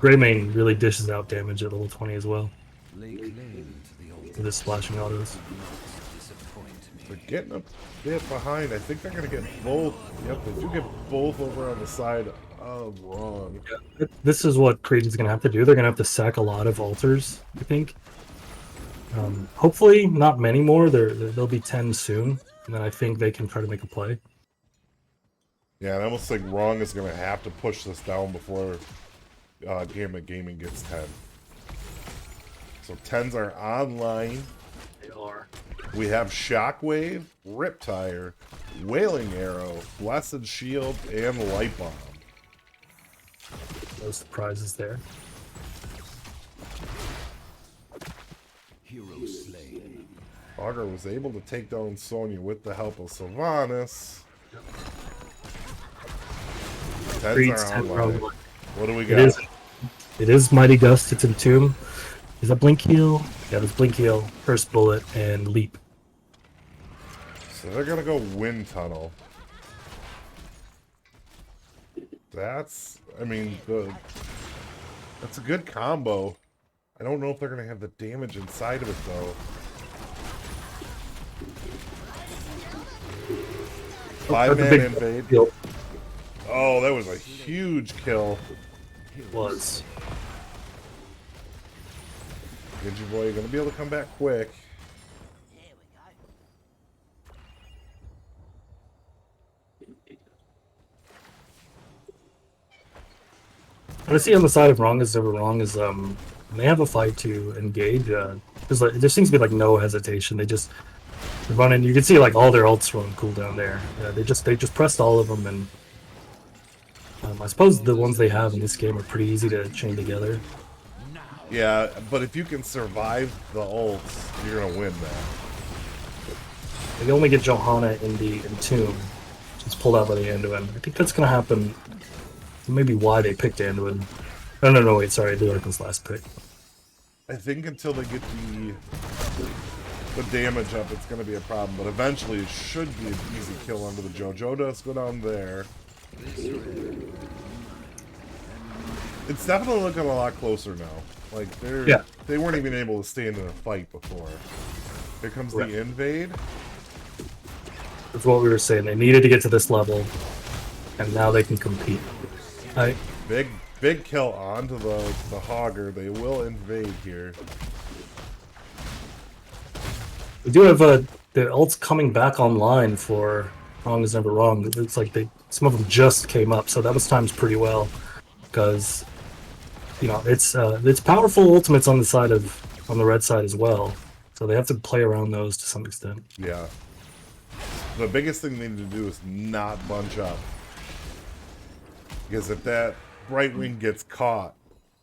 S3: Greymane really dishes out damage at level 20 as well. With his splashing autos.
S2: They're getting a bit behind. I think they're going to get both. Yep, they do get both over on the side of Wrong.
S3: This is what Creed is going to have to do. They're going to have to sack a lot of altars, I think. Hopefully not many more. There'll be 10 soon. And then I think they can try to make a play.
S2: Yeah, and I almost think Wrong is going to have to push this down before Gambit Gaming gets 10. So 10s are online.
S3: They are.
S2: We have Shockwave, Riptire, Wailing Arrow, Blessed Shield, and Light Bomb.
S3: No surprises there.
S4: Hero slain.
S2: Augur was able to take down Sonya with the help of Sylvanas. 10s
S3: Creed's
S2: are
S3: 10
S2: online.
S3: probably.
S2: What do we got?
S3: It is Mighty Gust. It's Entomb. Is that Blink Heal? Yeah, there's Blink Heal, First Bullet, and Leap.
S2: So they're gonna go Wind Tunnel. That's a good combo. I don't know if they're gonna have the damage inside of it though.
S3: That's a
S2: Five-man
S3: big
S2: invade.
S3: heal.
S2: Oh, that was a huge kill.
S3: Was.
S2: Genji boy, you're gonna be able to come back quick.
S3: What I see on the side of Wrong is Never Wrong is they have a fight to engage. There's like there seems to be like no hesitation. They just run in. You can see like all their ults run cooldown there. They just pressed all of them, and I suppose the ones they have in this game are pretty easy to chain together.
S2: Yeah, but if you can survive the ults, you're gonna win that.
S3: They only get Johanna in the Entomb. It's pulled out by the Anduin. I think that's gonna happen. Maybe why they picked Anduin. No, wait, sorry, the Oracle's last pick.
S2: I think until they get the damage up, it's going to be a problem. But eventually, it should be an easy kill under the JoJo does go down there. It's definitely looking a lot closer now. Like they weren't even able to stand in a fight before. Here comes the invade.
S3: That's what we were saying. They needed to get to this level, and now they can compete.
S2: Big kill onto the Hogger. They will invade here.
S3: We do have the ults coming back online for Wrong is Never Wrong. It's like some of them just came up, so that was timed pretty well because it's powerful ultimates on the red side as well. So they have to play around those to some extent.
S2: Yeah. The biggest thing they need to do is not bunch up. Because if that right wing gets caught...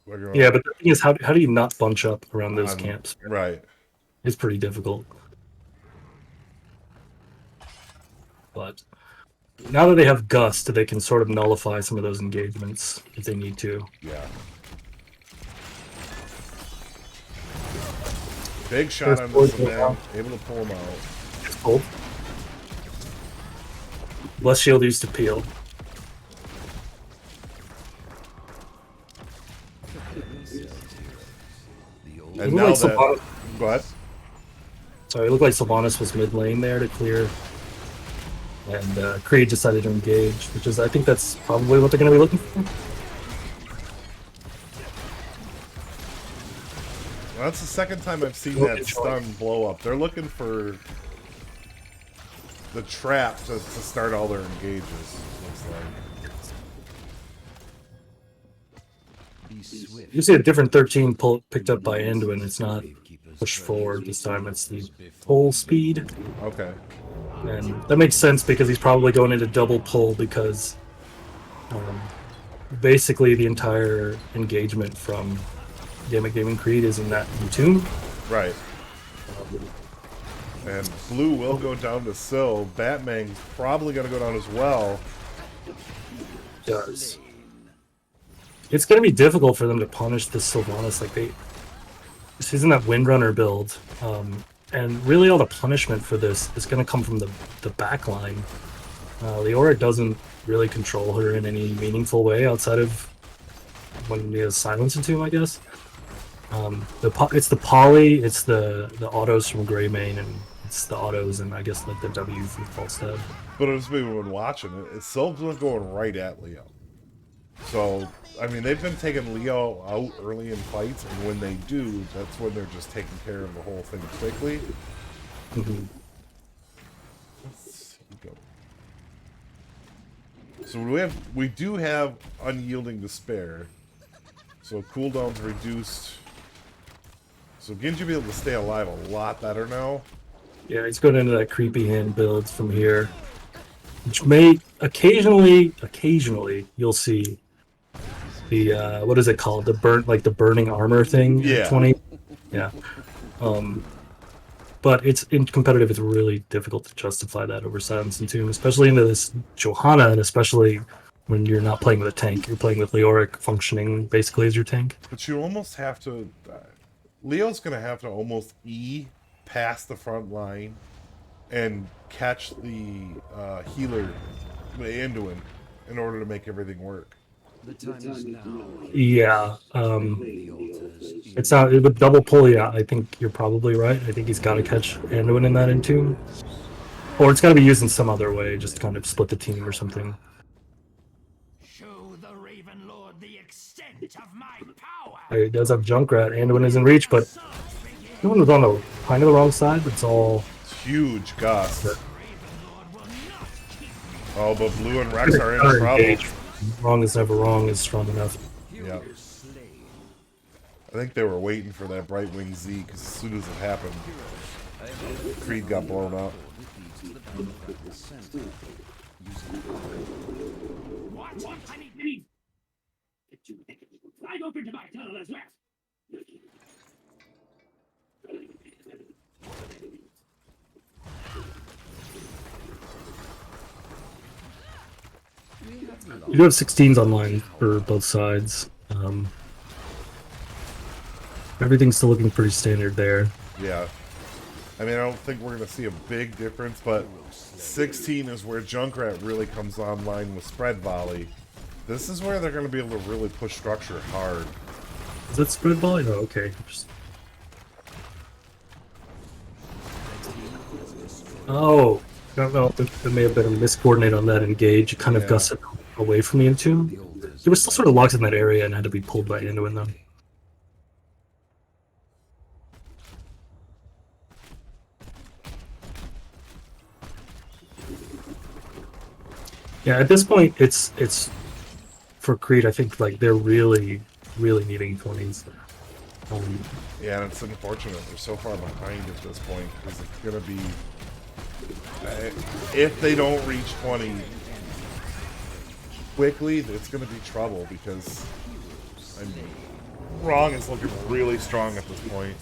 S3: Yeah, but the thing is, how do you not bunch up around those camps?
S2: Right.
S3: It's pretty difficult. But now that they have Gust, they can sort of nullify some of those engagements if they need to.
S2: Yeah. Big shot on this man, able to pull him out.
S3: It's cold. Less shield used to peel.
S2: And now that... Go ahead.
S3: Sorry, it looked like Sylvanas was mid lane there to clear. And Creed decided to engage, which is, I think that's probably what they're going to be looking for.
S2: Well, that's the second time I've seen that stun blow up. They're looking for the trap to start all their engages, looks like.
S3: You see a different 13 picked up by Anduin. It's not push forward this time, it's the pull speed.
S2: Okay.
S3: And that makes sense because he's probably going into double pull because basically the entire engagement from Gambit Gaming Creed is in that Entomb.
S2: Right. And Blue will go down to Syl. Batman's probably going to go down as well.
S3: Does. It's going to be difficult for them to punish this Sylvanas. Like this isn't that Windrunner build. And really all the punishment for this is going to come from the back line. Leoric doesn't really control her in any meaningful way outside of when he has Silence Entomb, I guess. It's the poly, it's the autos from Greymane, and it's the autos and I guess like the W from Falstad.
S2: But as we've been watching it, it's still going right at Leo. So, I mean, they've been taking Leo out early in fights, and when they do, that's when they're just taking care of the whole thing quickly.
S3: Mm-hmm.
S2: Let's go. So we do have Unyielding Despair. So cooldown's reduced. So Genji will be able to stay alive a lot better now.
S3: Yeah, he's going into that creepy hand build from here, which may occasionally you'll see the what is it called? The burning armor thing.
S2: Yeah.
S3: 20. Yeah. But it's in competitive. It's really difficult to justify that over Silence Entomb, especially into this Johanna, and especially when you're not playing with a tank. You're playing with Leoric functioning basically as your tank.
S2: But you almost have to. Leo's going to have to almost E past the front line and catch the healer, the Anduin, in order to make everything work.
S4: The time is now.
S3: Yeah. It's not with double pull. Yeah, I think you're probably right. I think he's got to catch Anduin in that Entomb, or it's got to be used in some other way, just to kind of split the team or something. He does have Junkrat. Anduin is in reach, but Anduin was on the kind of the wrong side. But it's all
S2: Huge gust. Oh, but Blue and Rex are in trouble.
S3: engaged. Wrong is never wrong is strong enough.
S2: Yep. I think they were waiting for that Brightwing Z because as soon as it happened, Creed got blown up.
S5: I'm open to my tunnel as well.
S3: You do have 16s online for both sides. Everything's still looking pretty standard there.
S2: Yeah. I mean, I don't think we're going to see a big difference, but 16 is where Junkrat really comes online with spread volley. This is where they're going to be able to really push structure hard.
S3: Is that spread volley? Oh, okay. Oh, I don't know. There may have been a miscoordinate on that engage. It kind of gusted away from the Entomb. It was still sort of locked in that area and had to be pulled by Anduin, though. Yeah, at this point, it's for Creed. I think like they're really needing 20s.
S2: Yeah, and it's unfortunate they're so far behind at this point because it's going to be if they don't reach 20 quickly, it's going to be trouble because I mean, Rong is looking really strong at this point.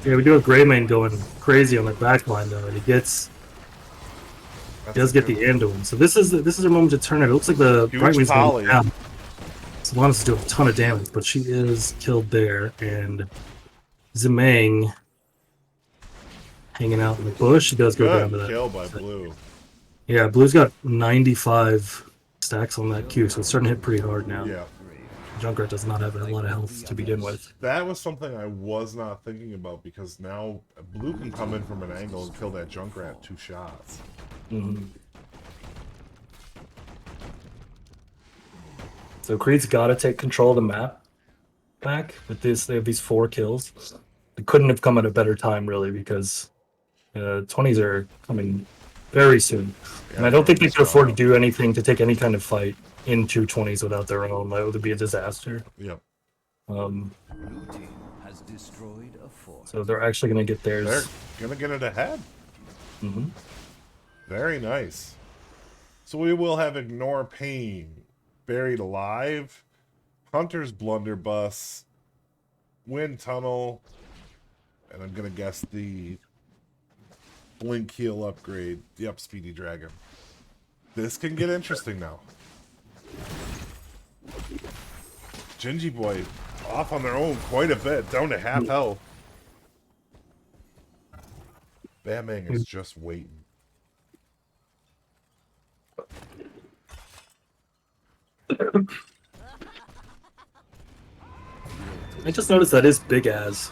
S3: Yeah, we do have Greymane going crazy on the back line though, and he does get the Anduin. So this is a moment to turn it. It looks like the Brightwing's going down. Sylvanas is doing a ton of damage, but she is killed there, and Zemang hanging out in the bush. She does go down to that.
S2: Kill by Blue.
S3: Yeah, Blue's got 95 stacks on that Q, so it's starting to hit pretty hard now.
S2: Yeah.
S3: Junkrat does not have a lot of health to begin with.
S2: That was something I was not thinking about because now Blue can come in from an angle and kill that Junkrat 2 shots.
S3: Mm-hmm. So Creed's got to take control of the map back. With this, they have these 4 kills. It couldn't have come at a better time, really, because 20s are coming very soon.
S2: Yeah,
S3: and I don't think they could afford to do anything to take any kind of fight into 20s without their own. That would be a disaster.
S2: Yep.
S4: Has destroyed a fort.
S3: So they're actually going to get theirs.
S2: They're going to get it ahead.
S3: Mm-hmm.
S2: Very nice. So we will have Ignore Pain, Buried Alive, Hunter's Blunderbuss, Wind Tunnel, and I'm going to guess the Blink Heal upgrade. Yep, Speedy Dragon. This can get interesting now. Gingy Boy off on their own quite a bit, down to half health. Batman is just waiting.
S3: I just noticed that is big as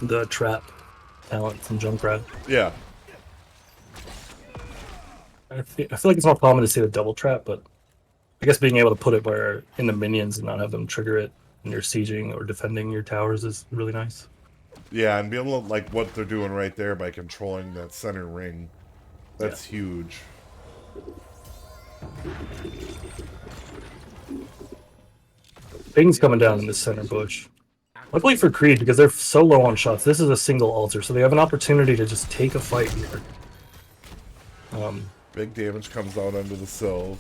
S3: the trap talent from Junkrat.
S2: Yeah.
S3: I feel like it's more common to see the double trap, but I guess being able to put it where in the minions and not have them trigger it when you're sieging or defending your towers is really nice.
S2: Yeah, and be able to, like what they're doing right there by controlling that center ring. That's huge.
S3: Things coming down in the center bush. Luckily for Creed, because they're so low on shots, this is a single altar, so they have an opportunity to just take a fight here.
S2: Big damage comes out under the Sylve.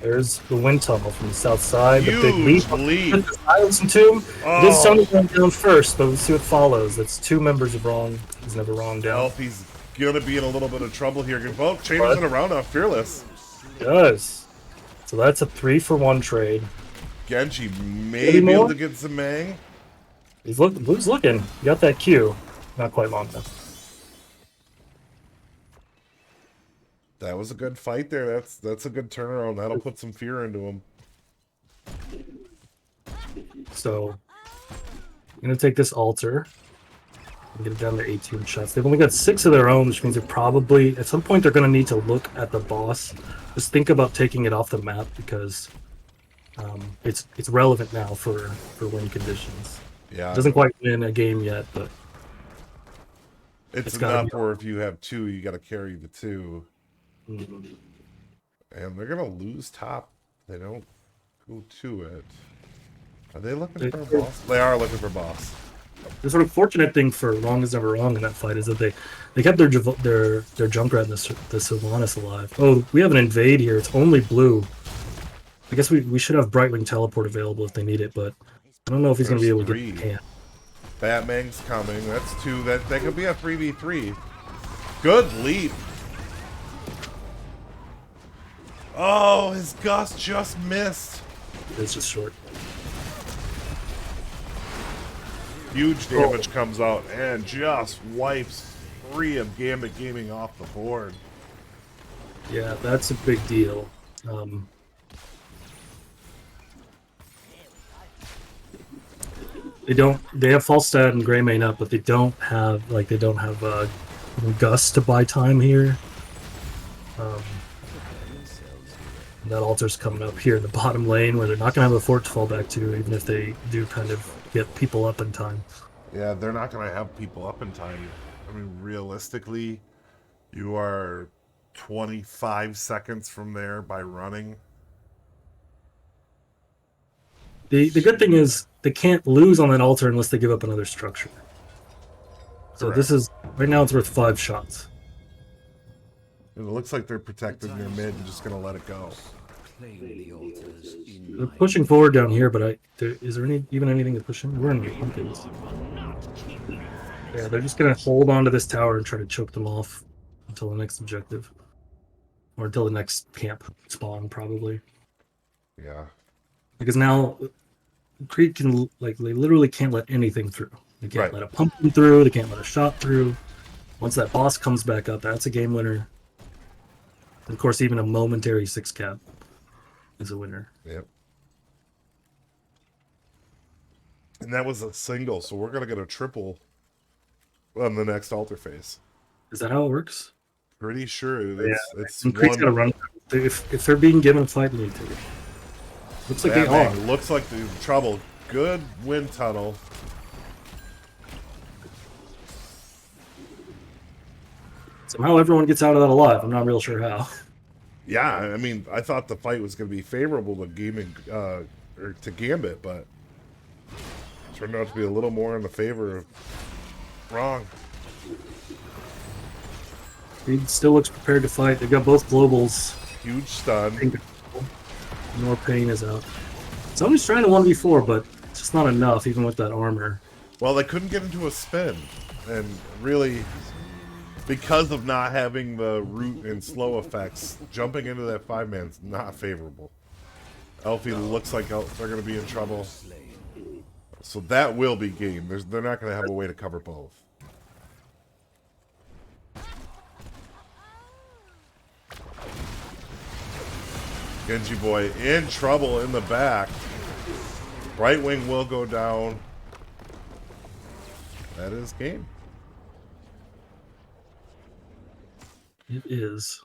S3: There's the wind tunnel from the south side. The big
S2: Huge
S3: leap.
S2: leap.
S3: The silence entomb.
S2: Oh.
S3: This tunnel went down first, but let's see what follows. That's 2 members of Wrong. He's never wrong down.
S2: Well, he's gonna be in a little bit of trouble here. Well, changes it around on Fearless.
S3: Does. So that's a 3-for-1 trade.
S2: Genji may be able to get Zemang.
S3: Blue's looking. You got that Q. Not quite long enough.
S2: That was a good fight there. That's a good turnaround. That'll put some fear into him.
S3: So I'm gonna take this altar. Get it down to 18 shots. They've only got 6 of their own, which means they're probably at some point they're going to need to look at the boss. Just think about taking it off the map because it's relevant now for win conditions.
S2: Yeah,
S3: It doesn't quite win a game yet, but
S2: it's
S3: gotta
S2: enough
S3: be-
S2: where if you have 2, you got to carry the 2.
S3: Mhm.
S2: And they're gonna lose top. They don't go to it. Are they looking for a
S3: They-
S2: boss? They are looking for a boss.
S3: The sort of fortunate thing for Rong is never wrong in that fight is that they kept their Junkrat and the Sylvanas alive. Oh, we have an invade here. It's only blue. I guess we should have Brightwing teleport available if they need it, but I don't know if he's going to be
S2: There's
S3: able to
S2: 3.
S3: get the camp.
S2: Batman's coming. That's 2. That could be a 3v3. Good leap. Oh, his gust just missed.
S3: It's just short.
S2: Huge damage comes out and just wipes 3 of Gambit Gaming off the board.
S3: Yeah, that's a big deal. They have Falstad and Greymane up, but they don't have Gus to buy time here. That altar's coming up here in the bottom lane where they're not going to have a fort to fall back to, even if they do kind of get people up in time.
S2: Yeah, they're not going to have people up in time. I mean, realistically, you are 25 seconds from there by running.
S3: The good thing is they can't lose on that altar unless they give up another structure. So
S2: Correct.
S3: this is right now it's worth 5 shots.
S2: And it looks like they're protecting their mid and just going to let it go.
S4: Claim the altars in
S3: They're
S4: my
S3: pushing forward down here, but is there even anything to push in? We're in the pumpkins. Yeah, they're just gonna hold on to this tower and try to choke them off until the next objective, or until the next camp spawn, probably.
S2: Yeah.
S3: Because now Creed can they literally can't let anything through. They can't
S2: Right.
S3: let a pumpkin through. They can't let a shot through. Once that boss comes back up, that's a game winner. And of course, even a momentary 6 cap is a winner.
S2: Yep. And that was a single, so we're going to get a triple on the next altar phase.
S3: Is that how it works?
S2: Pretty sure it's
S3: And Creed's
S2: one.
S3: gotta run. If they're being given a fight, they take it. Looks like they are.
S2: Batman looks like they're in trouble. Good wind tunnel.
S3: Somehow everyone gets out of that alive. I'm not real sure how.
S2: Yeah, I mean, I thought the fight was going to be favorable to gaming, or to Gambit, but it turned out to be a little more in the favor of Rong.
S3: Creed still looks prepared to fight. They've got both globals.
S2: Huge stun.
S3: More pain is out. Somebody's trying to 1v4, but it's just not enough, even with that armor.
S2: Well, they couldn't get into a spin, and really, because of not having the root and slow effects, jumping into that 5-man's not favorable. Elfie looks like they're going to be in trouble. So that will be game. They're not going to have a way to cover both. Genji boy in trouble in the back. Right wing will go down. That is game.
S3: It is.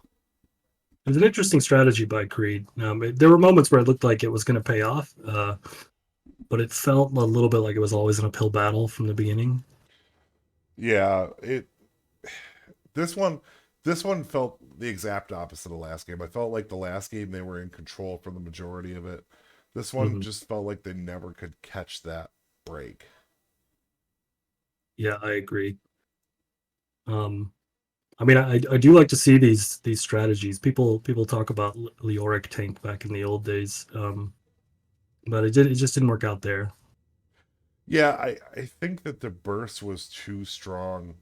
S3: It was an interesting strategy by Creed. There were moments where it looked like it was going to pay off, but it felt a little bit like it was always an uphill battle from the beginning.
S2: Yeah, this one felt the exact opposite of last game. I felt like the last game they were in control for the majority of it. This one just felt like they never could catch that break.
S3: Yeah, I agree. I mean, I do like to see these strategies. People talk about Leoric tank back in the old days, but it just didn't work out there.
S2: Yeah, I think that the burst was too strong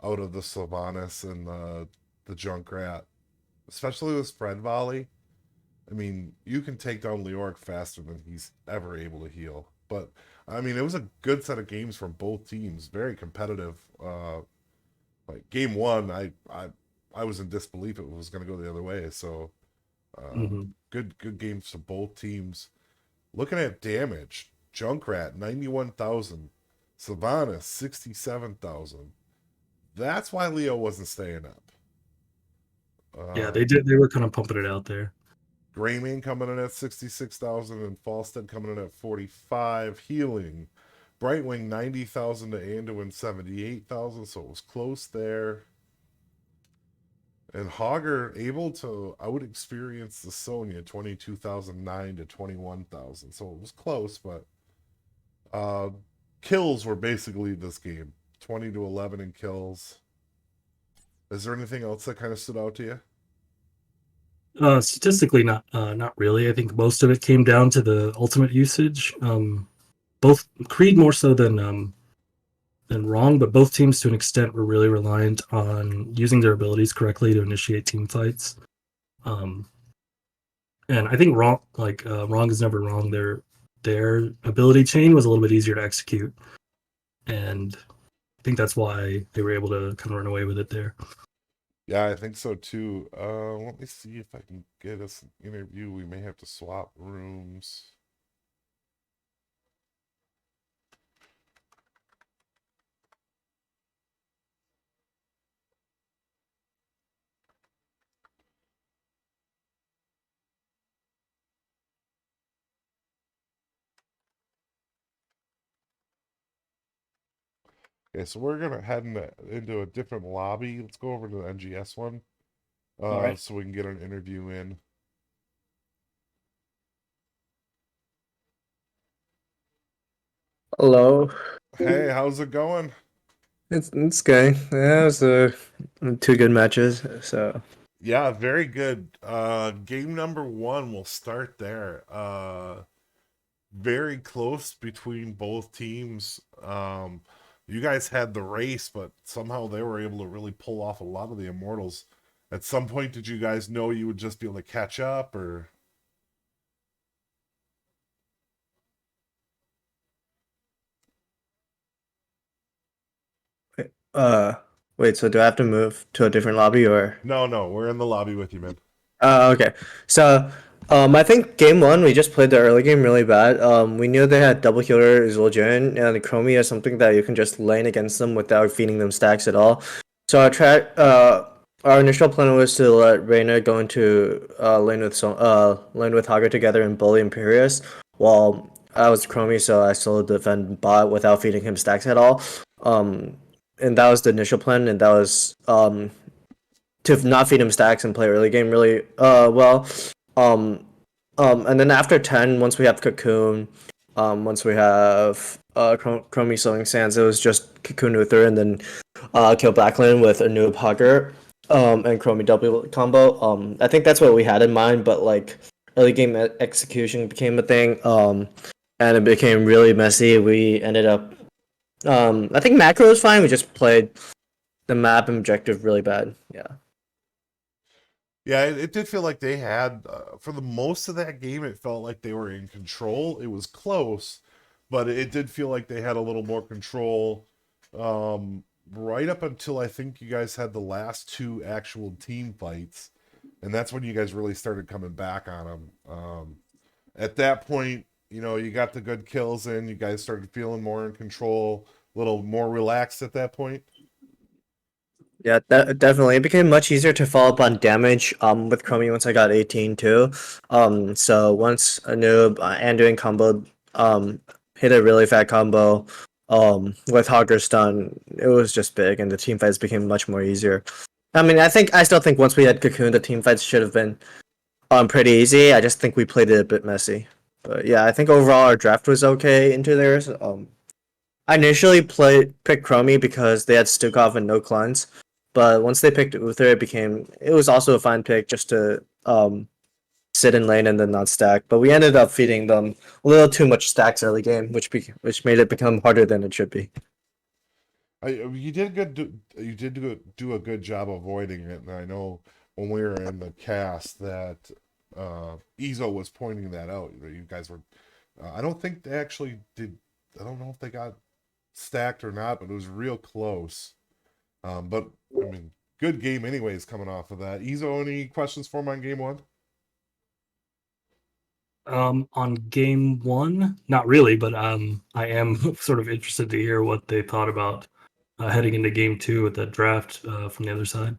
S2: out of the Sylvanas and the Junkrat, especially with spread volley. I mean, you can take down Leoric faster than he's ever able to heal. But I mean, it was a good set of games from both teams, very competitive. Like game 1, I was in disbelief it was going to go the other way. So good games for both teams. Looking at damage, Junkrat 91,000, Savannah 67,000. That's why Leo wasn't staying up.
S3: Yeah, they did. They were kind of pumping it out there.
S2: Greymane coming in at 66,000 and Falstead coming in at 45. Healing. Brightwing 90,000 to Anduin 78,000, so it was close there. And Hogger able to out experience the Sonya 22,009 to 21,000, so it was close, but kills were basically this game 20 to 11 in kills. Is there anything else that kind of stood out to you?
S3: Statistically, not really. I think most of it came down to the ultimate usage. Both Creed more so than Wrong, but both teams to an extent were really reliant on using their abilities correctly to initiate team fights. And I think Wrong is never wrong. Their ability chain was a little bit easier to execute, and I think that's why they were able to kind of run away with it there.
S2: Yeah, I think so too. Let me see if I can get us an interview. We may have to swap rooms. Okay, so we're gonna head into a different lobby. Let's go over to the NGS one,
S3: All right.
S2: so we can get an interview in.
S5: Hello.
S2: Hey, how's it going?
S5: It's good. Yeah, it was two good matches. So
S2: Yeah, very good. Game number one, we'll start there. Very close between both teams. You guys had the race, but somehow they were able to really pull off a lot of the Immortals. At some point, did you guys know you would just be able to catch up, or?
S5: uh wait, so do I have to move to a different lobby or
S2: No, we're in the lobby with you, man.
S5: okay. So I think game one we just played the early game really bad. We knew they had double healer Zul'jin and Chromie is something that you can just lane against them without feeding them stacks at all. So our initial plan was to let Reyna go into lane with Haga together and bully Imperius while I was Chromie, so I still defend bot without feeding him stacks at all. And that was the initial plan, and that was to not feed him stacks and play early game really well. And then after 10, once we have Cocoon, once we have Chromie Sowing Sands, it was just Cocoon Uther and then kill Blacklane with a noob Hugger and Chromie W combo. I think that's what we had in mind, but like early game execution became a thing, and it became really messy. We ended up, I think macro was fine. We just played the map and objective really bad. Yeah.
S2: Yeah, it did feel like they had, for the most of that game, it felt like they were in control. It was close, but it did feel like they had a little more control. Right up until I think you guys had the last two actual team fights, and that's when you guys really started coming back on them. At that point, you got the good kills in. You guys started feeling more in control, a little more relaxed at that point.
S5: Yeah, definitely. It became much easier to follow up on damage with Chromie once I got 18 too. So once a noob and doing combo hit a really fat combo with Hogger stun, it was just big and the team fights became much more easier. I mean, I still think once we had Cocoon, the team fights should have been pretty easy. I just think we played it a bit messy. But yeah, I think overall our draft was okay into theirs. I initially picked Chromie because they had Stukov and no cleanse. But once they picked Uther, it was also a fine pick just to sit in lane and then not stack. But we ended up feeding them a little too much stacks early game, which made it become harder than it should be.
S2: You did good. You did do a good job avoiding it, and I know when we were in the cast that Ezo was pointing that out. You guys were. I don't think they actually did. I don't know if they got stacked or not, but it was real close. But I mean, good game anyways. Coming off of that, Ezo, any questions for him on game one?
S3: On game one, not really, but I am sort of interested to hear what they thought about heading into game two with that draft from the other side.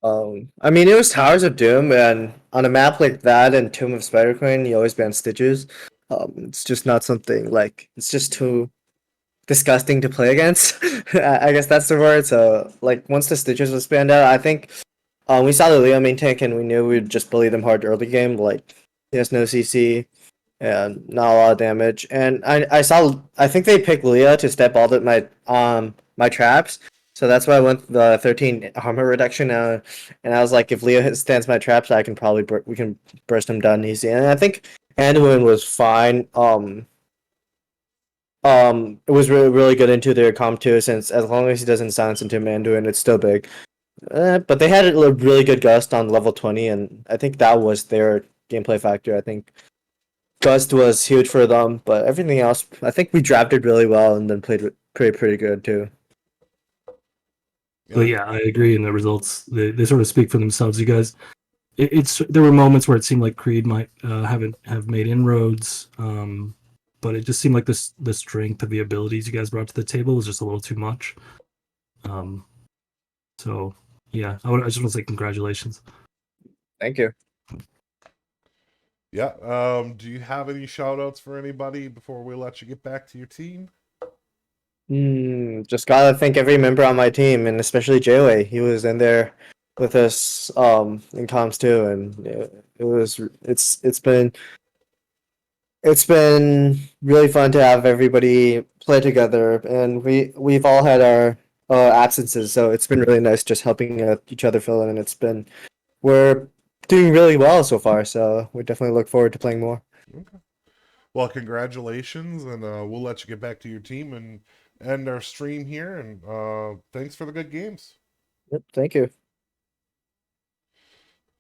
S5: I mean, it was Towers of Doom, and on a map like that and Tomb of Spider Queen, you always ban stitches. It's just not something like it's just too disgusting to play against. I guess that's the word. So, like, once the stitches was banned out, I think we saw the Leo main tank, and we knew we'd just bully them hard early game. Like, he has no CC and not a lot of damage. And I think they picked Leah to step all the my traps. So that's why I went the 13 armor reduction. And I was like, if Leah stands my traps, I can probably we can burst him down easy. And I think Anduin was fine. It was really good into their comp too, since as long as he doesn't silence into Anduin, it's still big. But they had a really good gust on level 20, and I think that was their gameplay factor. I think Gust was huge for them, but everything else, I think we drafted really well and then played pretty good too.
S3: But yeah, I agree. And the results they sort of speak for themselves. You guys, it's there were moments where it seemed like Creed might haven't have made inroads, but it just seemed like the strength of the abilities you guys brought to the table was just a little too much. So yeah, I just want to say congratulations.
S5: Thank you.
S2: Yeah. Do you have any shout outs for anybody before we let you get back to your team?
S5: Just gotta thank every member on my team, and especially Jayway. He was in there with us in comms too, and it's been really fun to have everybody play together, and we've all had our absences, so it's been really nice just helping each other fill in, and we're doing really well so far, so we definitely look forward to playing more.
S2: Okay. Well, congratulations, and we'll let you get back to your team and end our stream here. And thanks for the good games.
S5: Yep, thank you.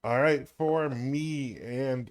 S2: All right, for me and